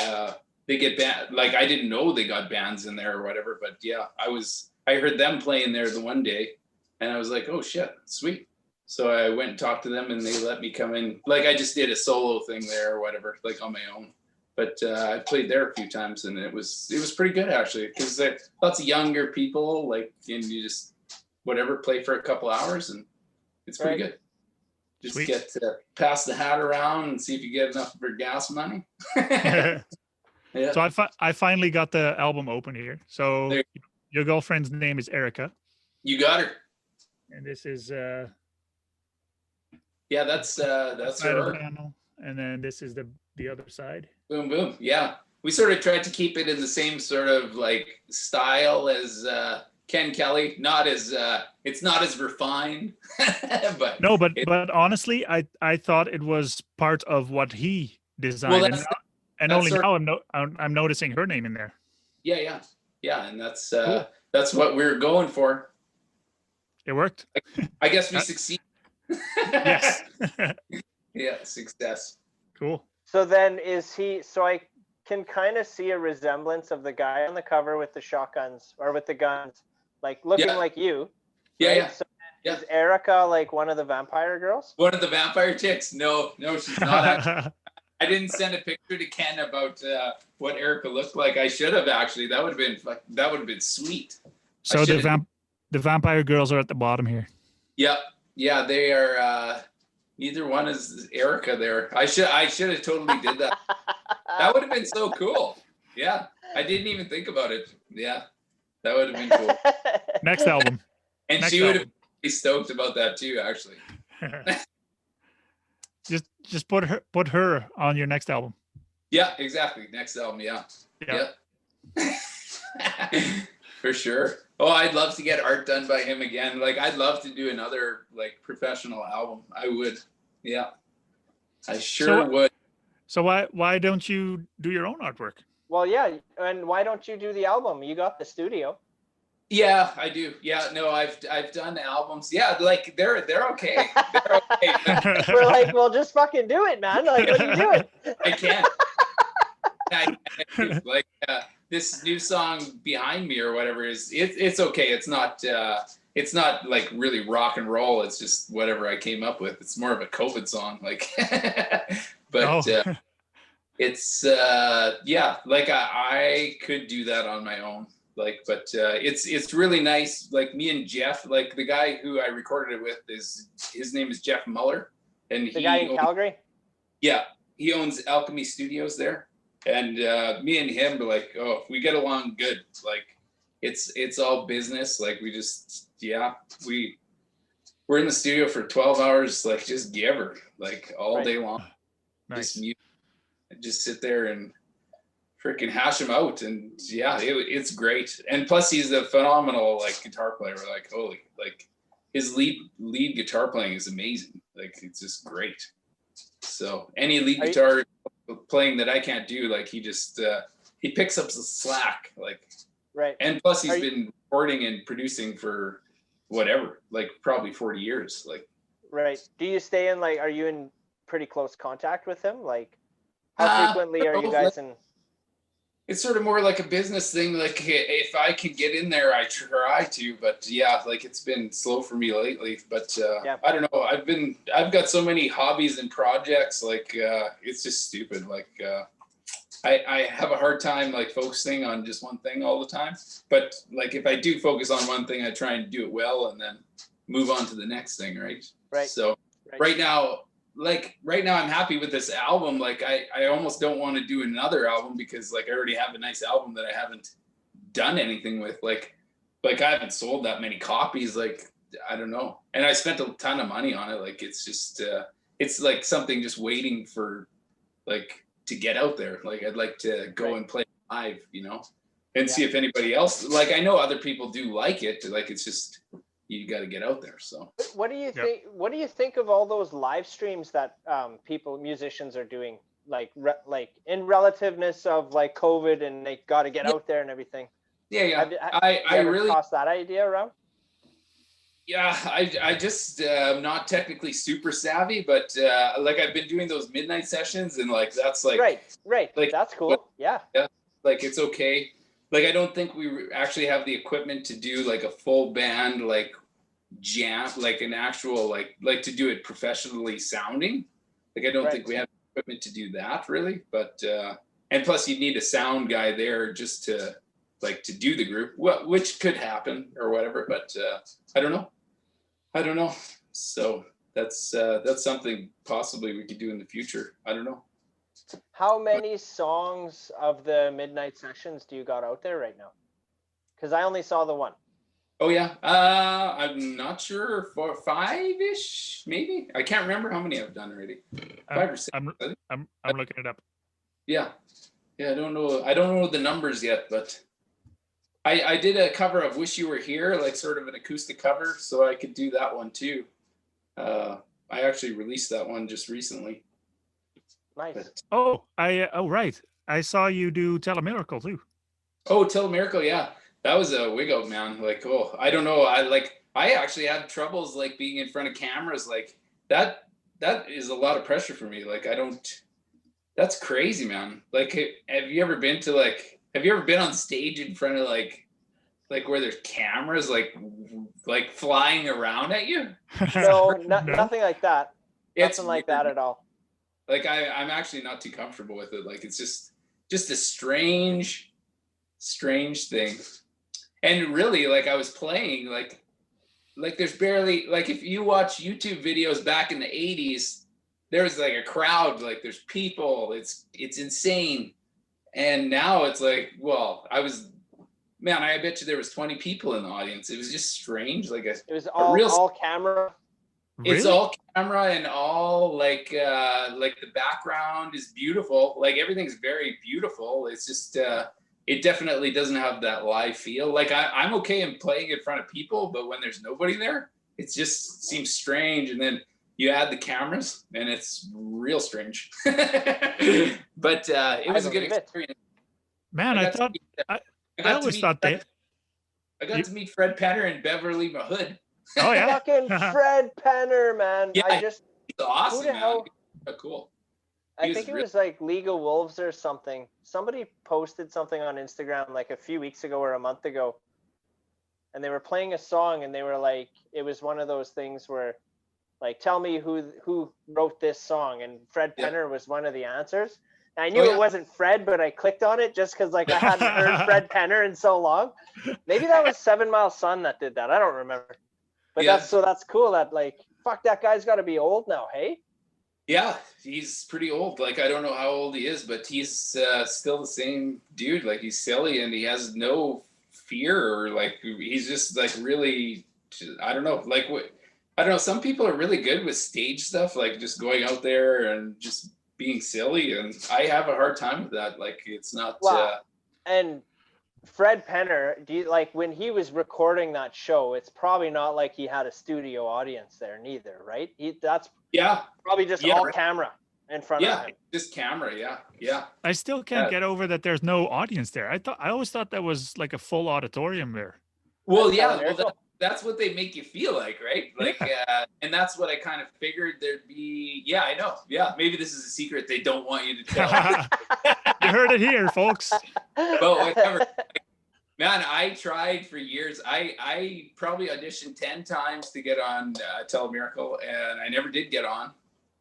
get band. Like I didn't know they got bands in there or whatever, but yeah, I heard them playing there the one day, and I was like, oh shit, sweet. So I went and talked to them, and they let me come in. Like I just did a solo thing there or whatever, like on my own. But I played there a few times, and it was pretty good actually, because lots of younger people, like, and you just play for a couple hours, and it's pretty good. Just Sweet. Get to pass the hat around and see if you get enough for gas money. Yeah. So I finally got the album open here. So your girlfriend's name is Erica. You got her. And this is that's her. And then this is the other side. Boom, boom. Yeah. We sort of tried to keep it in the same sort of like style as Ken Kelly. It's not as refined. but honestly, I thought it was part of what he designed. And only now I'm noticing her name in there. Yeah. And that's cool. That's what we're going for. It worked. I guess we succeed. Yes. Yeah, success. Cool. So then so I can kind of see a resemblance of the guy on the cover with the shotguns or with the guns, like looking like you. Yeah, right? yeah. So is Erica like one of the vampire girls? One of the vampire chicks? No, she's not actually. I didn't send a picture to Ken about what Erica looked like. I should have actually. That would have been sweet. So the vampire girls are at the bottom here. Yeah, they are. Neither one is Erica there. I should have totally did that. That would have been so cool. Yeah. I didn't even think about it. Yeah. That would have been cool. Next album. And Next she would have album. been stoked about that too, actually. just put her on your next album. Yeah, exactly. Next album, yeah. For sure. Oh, I'd love to get art done by him again. Like, I'd love to do another like professional album. I would. Yeah. I sure would. So why don't you do your own artwork? Well, yeah, and why don't you do the album? You got the studio. Yeah, I do. Yeah, no, I've done albums. Yeah, like they're okay. They're okay. We're like, well, just fucking do it, man. Like, what are you doing? I can't. Like this new song behind me or whatever it's okay. It's not like really rock and roll. It's just whatever I came up with. It's more of a COVID song, like. But it's yeah, like I could do that on my own. Like, but it's really nice. Like me and Jeff, like the guy who I recorded it with his name is Jeff Muller, and the guy in Calgary. Yeah, he owns Alchemy Studios there, and me and him, like, oh, we get along good. Like, it's all business. Like, we just we're in the studio for 12 hours, like just give her like all day long. Nice. Just sit there and freaking hash him out, and yeah, it's great. And plus he's a phenomenal like guitar player. Like, holy, like his lead guitar playing is amazing. Like, it's just great. So any lead guitar playing that I can't do, like he just he picks up the slack, like. Right. And plus he's been recording and producing for whatever, like probably 40 years. Like. Right. Do you stay in, like, are you in pretty close contact with him? Like, how frequently are you guys in? It's sort of more like a business thing. Like, if I can get in there, I try to. But yeah, like it's been slow for me lately. But I don't know. I've got so many hobbies and projects. Like, it's just stupid. Like, I have a hard time like focusing on just one thing all the time. But like, if I do focus on one thing, I try and do it well, and then move on to the next thing. Right. So right now I'm happy with this album. Like I almost don't want to do another album because like I already have a nice album that I haven't done anything with. Like I haven't sold that many copies. Like, I don't know. And I spent a ton of money on it. Like, it's just, it's like something just waiting for like to get out there. Like, I'd like to go and play live, you know, and see if anybody else, like, I know other people do like it. Like, it's just, you got to get out there. So what do you think? What do you think of all those live streams that musicians are doing? Like in relativeness of like COVID, and they got to get out there and everything. Yeah. I really tossed that idea around. Yeah, I just I'm not technically super savvy, but like I've been doing those midnight sessions, and like that's like right. Like, that's cool. Yeah. Like, it's okay. Like, I don't think we actually have the equipment to do like a full band like jam, like an actual like to do it professionally sounding. Like, I don't think we have equipment to do that really. But and plus you need a sound guy there just to like to do the group, which could happen or whatever. But I don't know. So that's something possibly we could do in the future. I don't know. How many songs of the midnight sessions do you got out there right now? Because I only saw the one. Oh yeah, I'm not sure, 5-ish maybe. I can't remember how many I've done already. 5 or 6. I'm looking it up. Yeah. I don't know the numbers yet, but I did a cover of "Wish You Were Here," like sort of an acoustic cover, so I could do that one too. I actually released that one just recently. Nice. Right. I saw you do Tell a Miracle too. Oh, Tell a Miracle, yeah. That was a wig out, man. Like, oh, I don't know. I actually had troubles like being in front of cameras. Like that is a lot of pressure for me. Like, that's crazy, man. Like, have you ever been on stage in front of like where there's cameras like flying around at you? No, nothing like that. Nothing like that at all. Like, I'm actually not too comfortable with it. Like, it's just a strange thing. And really, like, I was playing like like there's barely, like if you watch YouTube videos back in the 80s, there was like a crowd, like there's people, it's insane. And now it's like, well, man, I bet you there was 20 people in the audience. It was just strange. Like It was a real, all camera. it's Really? all camera and all like the background is beautiful. Like everything's very beautiful. It's just it definitely doesn't have that live feel. Like I'm okay in playing in front of people, but when there's nobody there, it just seems strange. And then you add the cameras and it's real strange. But it was a good experience. Man, I always thought that. I got to meet Fred Penner and Beverly Mahood. Oh yeah, Fucking Fred Penner, man. Yeah, he's awesome. Who the hell? Oh, cool. I think it was like League of Wolves or something. Somebody posted something on Instagram like a few weeks ago or a month ago, and they were playing a song, and they were like, it was one of those things where, like, tell me who wrote this song, and Fred Penner was one of the answers. And I knew it wasn't Fred, but I clicked on it just because like I hadn't heard Fred Penner in so long. Maybe that was 7 Mile Sun that did that. I don't remember. But that's cool that like, fuck, that guy's got to be old now, hey? Yeah, he's pretty old. Like, I don't know how old he is, but he's still the same dude. Like, he's silly and he has no fear, or like, he's just like really, I don't know. Like, I don't know. Some people are really good with stage stuff, like just going out there and just being silly. And I have a hard time with that. Like, it's not. Wow. And Fred Penner, do you like when he was recording that show? It's probably not like he had a studio audience there, neither, right? That's probably just all camera in front of him. Just camera, yeah. I still can't get over that there's no audience there. I always thought that was like a full auditorium there. Well, that's what they make you feel like, right? Like, and that's what I kind of figured there'd be. Yeah, I know. Yeah, maybe this is a secret they don't want you to tell. You heard it here, folks. But whatever. Man, I tried for years. I probably auditioned 10 times to get on Telemiracle, and I never did get on.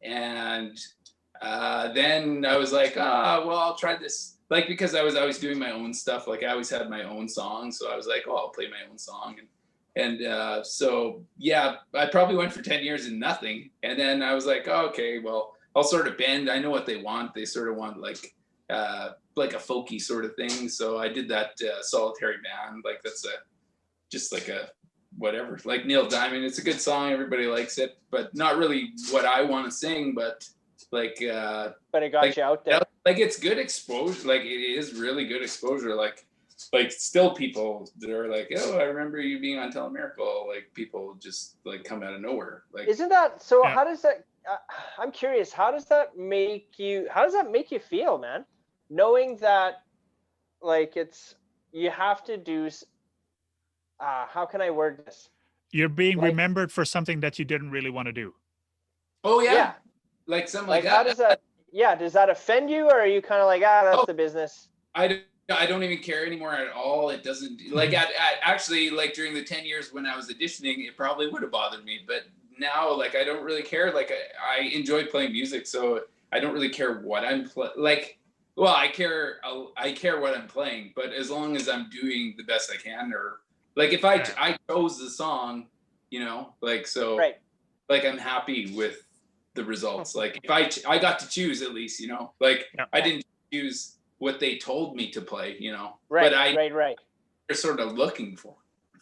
And then I was like, well, I'll try this. Like, because I was always doing my own stuff. Like, I always had my own songs. So I was like, oh, I'll play my own song. And so, yeah, I probably went for 10 years and nothing. And then I was like, oh, okay, well, I'll sort of bend. I know what they want. They sort of want like a folky sort of thing. So I did that Solitary Man. Like, that's just like a whatever, like Neil Diamond. It's a good song. Everybody likes it, but not really what I want to sing, but like, but it got you out there. Like, it's good exposure. Like, it is really good exposure. Like still people that are like, oh, I remember you being on Telemiracle. Like, people just like come out of nowhere. Like, isn't that so? How does that? I'm curious. How does that make you feel, man? Knowing that, like, you have to do. How can I word this? You're being remembered for something that you didn't really want to do. Oh yeah. Like something like that. How does that? Yeah, does that offend you, or are you kind of like, that's the business? I don't even care anymore at all. It doesn't, like, actually, like during the 10 years when I was auditioning, it probably would have bothered me. But now, like, I don't really care. Like, I enjoy playing music, so I don't really care what I'm playing. Like, well, I care what I'm playing, but as long as I'm doing the best I can, or like if I chose the song, you know, like, so, like, I'm happy with the results. Like, if I got to choose, at least, you know, like, I didn't choose what they told me to play, you know, but they're sort of looking for,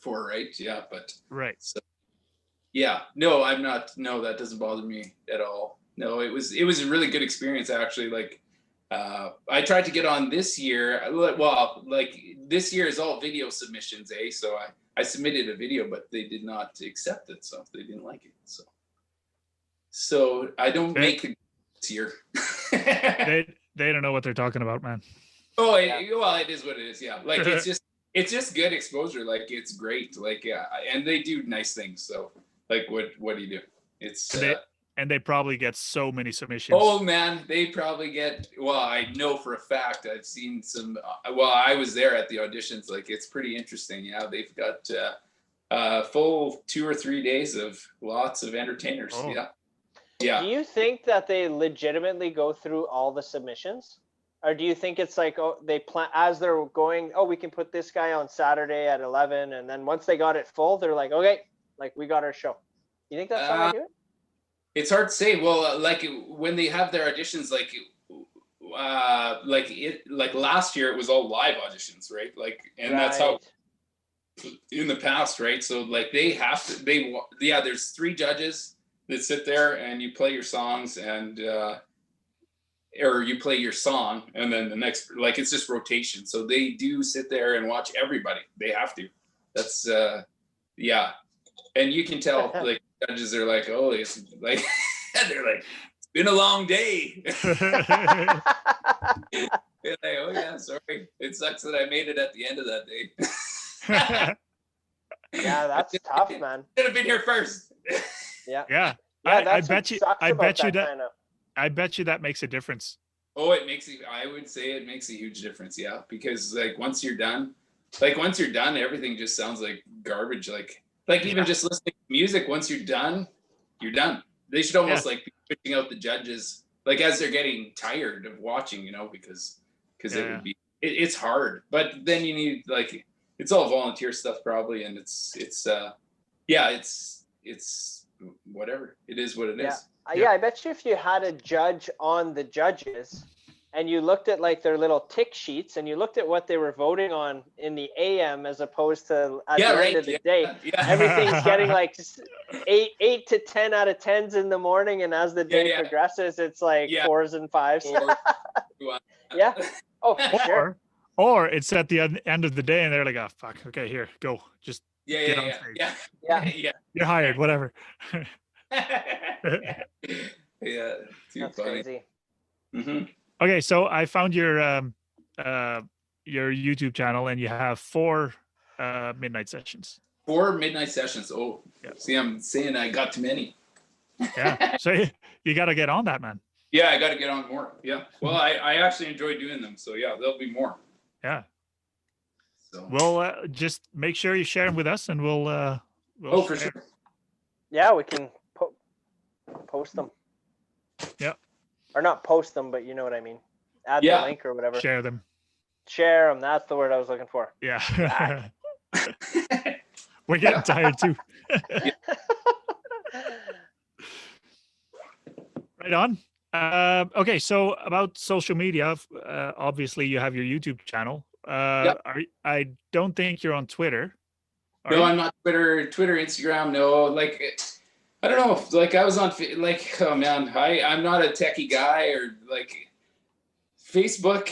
right. Yeah. But so, yeah, no, I'm not, no, that doesn't bother me at all. No, it was a really good experience, actually. Like, I tried to get on this year. Well, like, this year is all video submissions, so I submitted a video, but they did not accept it. So they didn't like it. So I don't make the this year. They don't know what they're talking about, man. Oh, well, it is what it is. Yeah. Like, it's just good exposure. Like, it's great. Like, yeah. And they do nice things. So, like, what do you do? It's, and they probably get so many submissions. Oh man, they probably get, well, I know for a fact, I've seen some, well, I was there at the auditions. Like, it's pretty interesting. Yeah. They've got full 2 or 3 days of lots of entertainers. Oh. Yeah. Do you think that they legitimately go through all the submissions? Or do you think it's like, oh, they plan as they're going, oh, we can put this guy on Saturday at 11. And then once they got it full, they're like, okay, Like, we got our show. You think that's how they do it? It's hard to say. Well, like when they have their auditions, like last year it was all live auditions, right? Like, and that's how in the past, right? So like there's 3 judges that sit there and you play your songs and or you play your song and then the next, like, it's just rotation. So they do sit there and watch everybody. They have to. That's yeah. And you can tell, like, judges are like, oh, it's like, they're like, it's been a long day. They're like, oh yeah, sorry. It sucks that I made it at the end of that day. Yeah, that's tough, man. Should have been here first. Yeah. I Yeah, bet you that makes a difference. Oh, I would say it makes a huge difference. Yeah. Because like once you're done, everything just sounds like garbage. Like even just listening to music, once you're done, you're done. They should almost like be switching out the judges, like as they're getting tired of watching, you know, because it would be, it's hard, but then you need, like, it's all volunteer stuff probably. And it's whatever. It is what it is. Yeah, I bet you if you had a judge on the judges and you looked at like their little tick sheets and you looked at what they were voting on in the AM as opposed to at the end of the day, everything's getting like 8 to 10 out of 10s in the morning. And as the day progresses, it's like 4s and 5s. Yeah. Oh, sure. Or it's at the end of the day and they're like, oh, fuck. Okay, here, go. Just get on stage. Yeah. You're hired, whatever. Yeah, that's funny. Crazy. Mm-hmm. Okay, so I found your YouTube channel and you have 4 midnight sessions. 4 midnight sessions. Oh, see, I'm saying I got too many. Yeah, so you got to get on that, man. Yeah, I got to get on more. Yeah, well, I actually enjoy doing them, so yeah, there'll be more. Yeah. So we'll just make sure you share them with us, and we'll for sure. Yeah, we can post them. Yeah. Or not post them, but you know what I mean. Add the link or whatever. Share them. Share them. That's the word I was looking for. Yeah. We're getting tired too. Right on. Okay, so about social media, obviously you have your YouTube channel. I don't think you're on Twitter. No, I'm not Twitter, Instagram. No, like, I don't know. Like I was on, like, oh man, I'm not a techie guy, or like Facebook,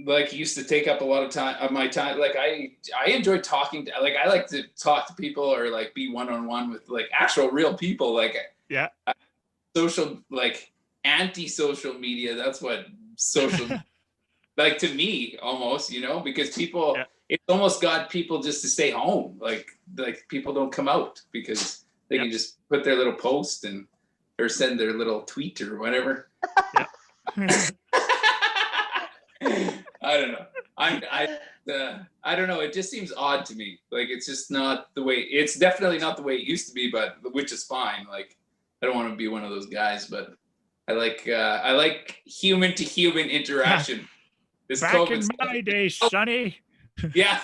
like, used to take up a lot of my time. Like I enjoy talking to, like, I like to talk to people or like be one-on-one with like actual real people. Like social, like anti-social media. That's what social, like to me almost, you know, because people, it's almost got people just to stay home. Like people don't come out because they can just put their little post or send their little tweet or whatever. I don't know. I don't know. It just seems odd to me. Like it's just not the way. It's definitely not the way it used to be, but which is fine. Like I don't want to be one of those guys, but I like human to human interaction. This back COVID in my day, Sonny. Yeah.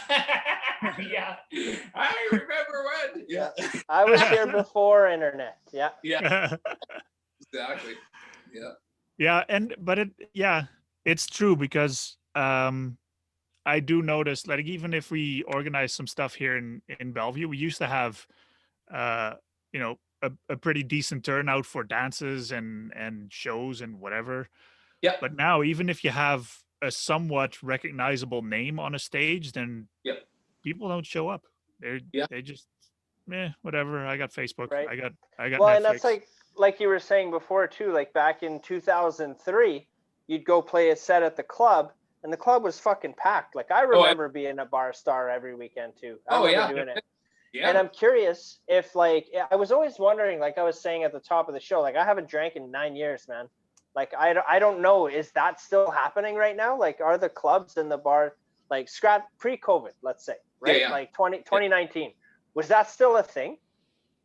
Yeah. I remember when. Yeah. I was here before internet. Yeah. Yeah. Exactly. Yeah. Yeah, it's true because I do notice, like, even if we organize some stuff here in Bellevue, we used to have a pretty decent turnout for dances and shows and whatever. Yeah. But now, even if you have a somewhat recognizable name on a stage, then people don't show up. They just whatever. I got Facebook. Right. I got well, Netflix. And that's like you were saying before too, like back in 2003, you'd go play a set at the club and the club was fucking packed. Like I remember being a bar star every weekend too. I remember doing it. Yeah. And I'm curious if, like, I was always wondering, like I was saying at the top of the show, like I haven't drank in 9 years, man. Like, I don't know, is that still happening right now? Like, are the clubs and the bar, like, scrap pre-COVID, let's say, right? Yeah. Like 2019. Was that still a thing?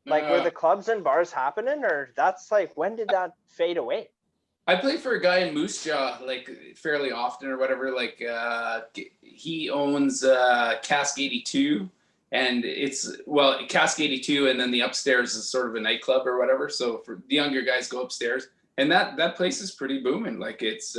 Like, were the clubs and bars happening, or that's like, when did that fade away? I play for a guy in Moose Jaw, like, fairly often or whatever. Like, he owns Cask 82 and it's Cask 82, and then the upstairs is sort of a nightclub or whatever. So for the younger guys go upstairs, and that place is pretty booming. Like it's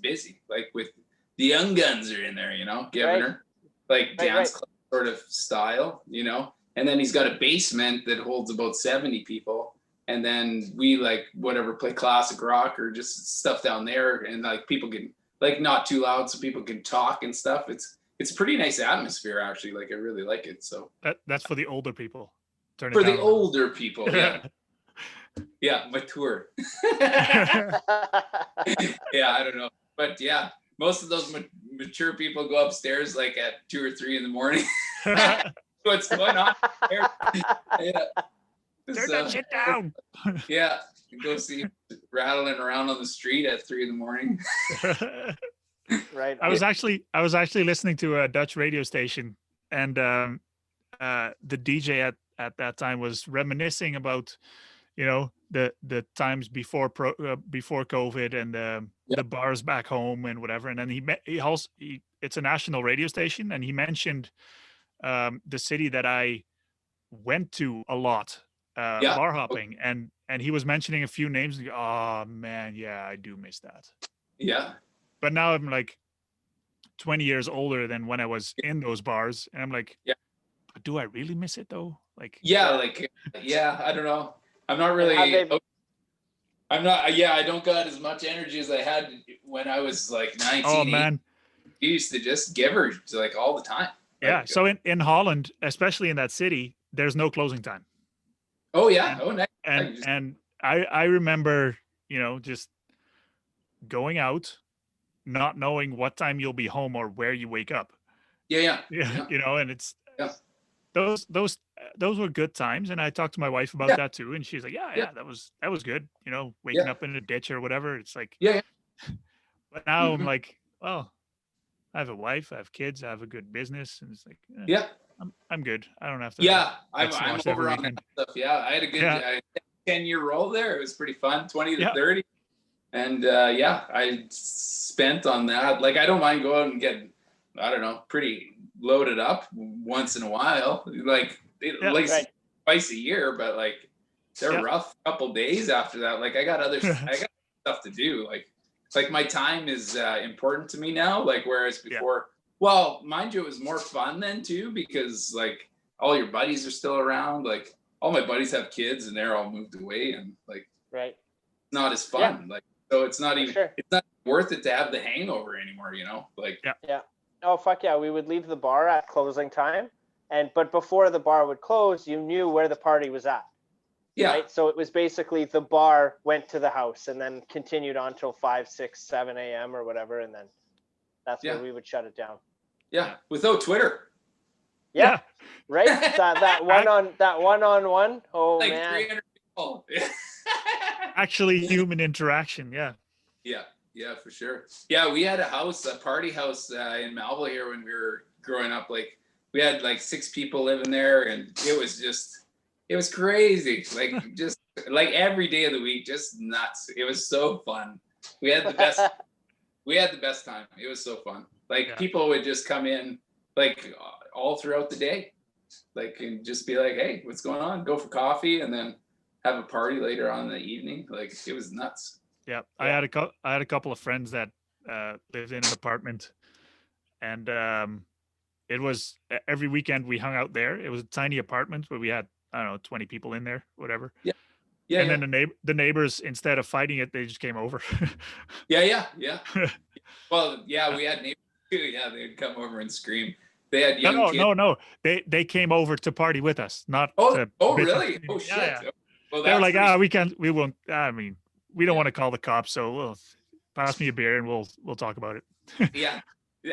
busy. Like with the young guns are in there, you know, giving her like dance club sort of style, you know. And then he's got a basement that holds about 70 people. And then we like whatever play classic rock or just stuff down there, and like people can like not too loud so people can talk and stuff. It's a pretty nice atmosphere actually. Like I really like it. So that's for the older people. For the older people, yeah. Yeah, mature. Yeah, I don't know. But yeah, most of those mature people go upstairs like at 2 or 3 in the morning. What's going on there? Yeah. Turn that shit down. Yeah, go see rattling around on the street at 3 in the morning. Right. I was actually listening to a Dutch radio station, and the DJ at that time was reminiscing about, you know, the times before before COVID and the bars back home and whatever. And then it's a national radio station, and he mentioned the city that I went to a lot, bar hopping, and he was mentioning a few names. Oh man, yeah, I do miss that. Yeah. But now I'm like 20 years older than when I was in those bars, and I'm like, but do I really miss it though? Like, I don't know. I'm not really. I don't got as much energy as I had when I was like 19. Oh man, you used to just give her like all the time. Yeah. Like, so in Holland, especially in that city, there's no closing time. Oh yeah. Oh nice. And I remember, you know, just going out, not knowing what time you'll be home or where you wake up. Yeah. You know, and it's those were good times. And I talked to my wife about that too, and she's like, yeah, that was good. You know, waking up in a ditch or whatever. It's like, But now I'm like, well, I have a wife, I have kids, I have a good business, and it's like, I'm good. I don't have to. Yeah, I'm over on that stuff. Yeah, I had a good 10-year roll there. It was pretty fun, 20 to 30. And I spent on that. Like, I don't mind going and get, I don't know, pretty loaded up once in a while. Like, twice a year, but like, they're rough couple days after that. Like, I got stuff to do. Like my time is important to me now. Like, whereas before, well, mind you, it was more fun then too, because like all your buddies are still around. Like all my buddies have kids and they're all moved away, and like, not as fun. Like, so it's not even, it's not worth it to have the hangover anymore, you know? Like, Oh, fuck yeah. We would leave the bar at closing time. But before the bar would close, you knew where the party was at. Yeah. Right? So it was basically the bar went to the house and then continued on till 5, 6, 7 a.m. or whatever. And then that's where we would shut it down. Yeah. Without Twitter. Yeah. Right. that one-on-one. Oh, like man. 300 people. Actually, human interaction. Yeah. Yeah, for sure. Yeah, we had a party house in Melville here when we were growing up. Like, we had like 6 people living there, and it was crazy. Like, just like every day of the week, just nuts. It was so fun. We had the best time. It was so fun. Like, people would just come in like all throughout the day, like, and just be like, hey, what's going on? Go for coffee and then have a party later on in the evening. Like, it was nuts. Yeah. I had a couple of friends that lived in an apartment, and it was every weekend we hung out there. It was a tiny apartment, but we had, I don't know, 20 people in there, whatever. Yeah. And then the neighbors, instead of fighting it, they just came over. Yeah. Well, yeah, we had neighbors too. Yeah, they'd come over and scream. They had young kids. No. They came over to party with us, not. Really? Oh shit. Yeah. Well, they were like, we won't. I mean, we don't want to call the cops, so we'll pass me a beer and we'll talk about it. Yeah.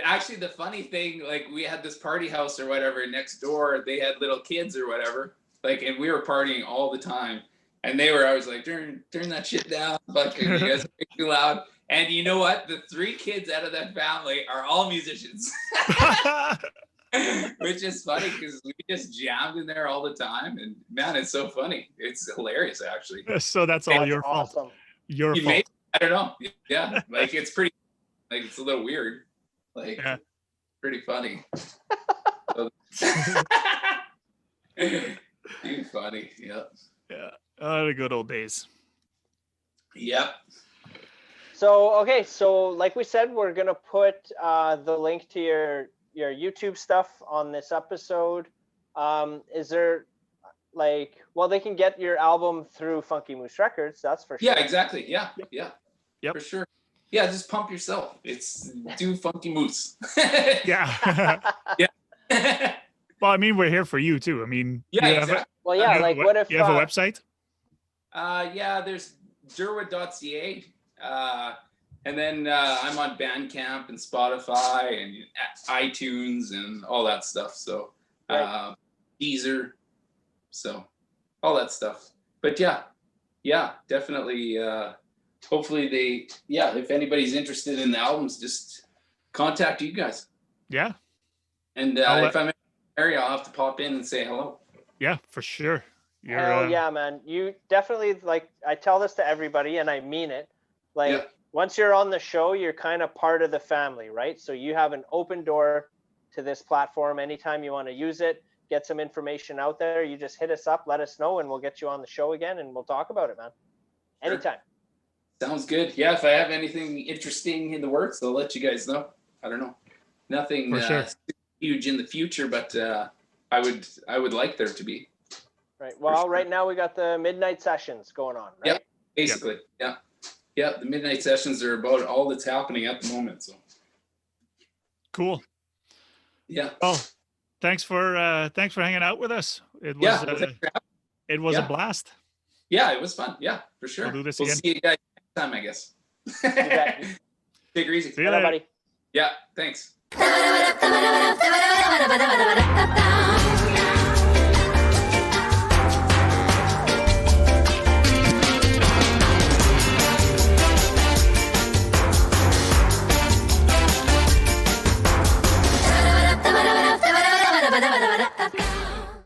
Actually, the funny thing, like, we had this party house or whatever next door. They had little kids or whatever, like, and we were partying all the time. And they were always like, turn that shit down. Fucking, you guys are too loud. And you know what? The 3 kids out of that family are all musicians. Which is funny because we just jammed in there all the time. And man, it's so funny. It's hilarious, actually. So that's all your fault. Your fault. Maybe, I don't know. Yeah. Like, it's pretty, like, it's a little weird. Like, pretty funny. So Too funny. Yeah. Yeah. Oh, the good old days. Yep. So, okay. So like we said, we're going to put the link to your YouTube stuff on this episode. Is there like, well, they can get your album through Funky Moose Records. That's for sure. Yeah, exactly. Yeah. Yeah. Yep. For sure. Yeah. Just pump yourself. It's do Funky Moose. Yeah. Yeah. Well, I mean, we're here for you too. I mean, Yeah, you have exactly. Well, yeah. Like, what if you have a website? Yeah, there's Derwood.ca. And then I'm on Bandcamp and Spotify and iTunes and all that stuff. So Deezer. So all that stuff. But yeah, definitely. Hopefully if anybody's interested in the albums, just contact you guys. Yeah. And if I'm in the area, I'll have to pop in and say hello. Yeah, for sure. Hell yeah, man. You definitely, like, I tell this to everybody and I mean it. Like, once you're on the show, you're kind of part of the family, right? So you have an open door to this platform. Anytime you want to use it, get some information out there, you just hit us up, let us know, and we'll get you on the show again and we'll talk about it, man. Anytime. Sounds good. Yeah, if I have anything interesting in the works, I'll let you guys know. I don't know. Nothing huge in the future, but I would like there to be. Right. Well, right now we got the midnight sessions going on, right? Yeah, basically. Yeah. Yeah, the midnight sessions are about all that's happening at the moment. So cool. Yeah. Oh, thanks for hanging out with us. It was a blast. Yeah, it was fun. Yeah, for sure. We'll do this again. See you guys next time, I guess. Take it easy. See you later, buddy. Yeah, thanks.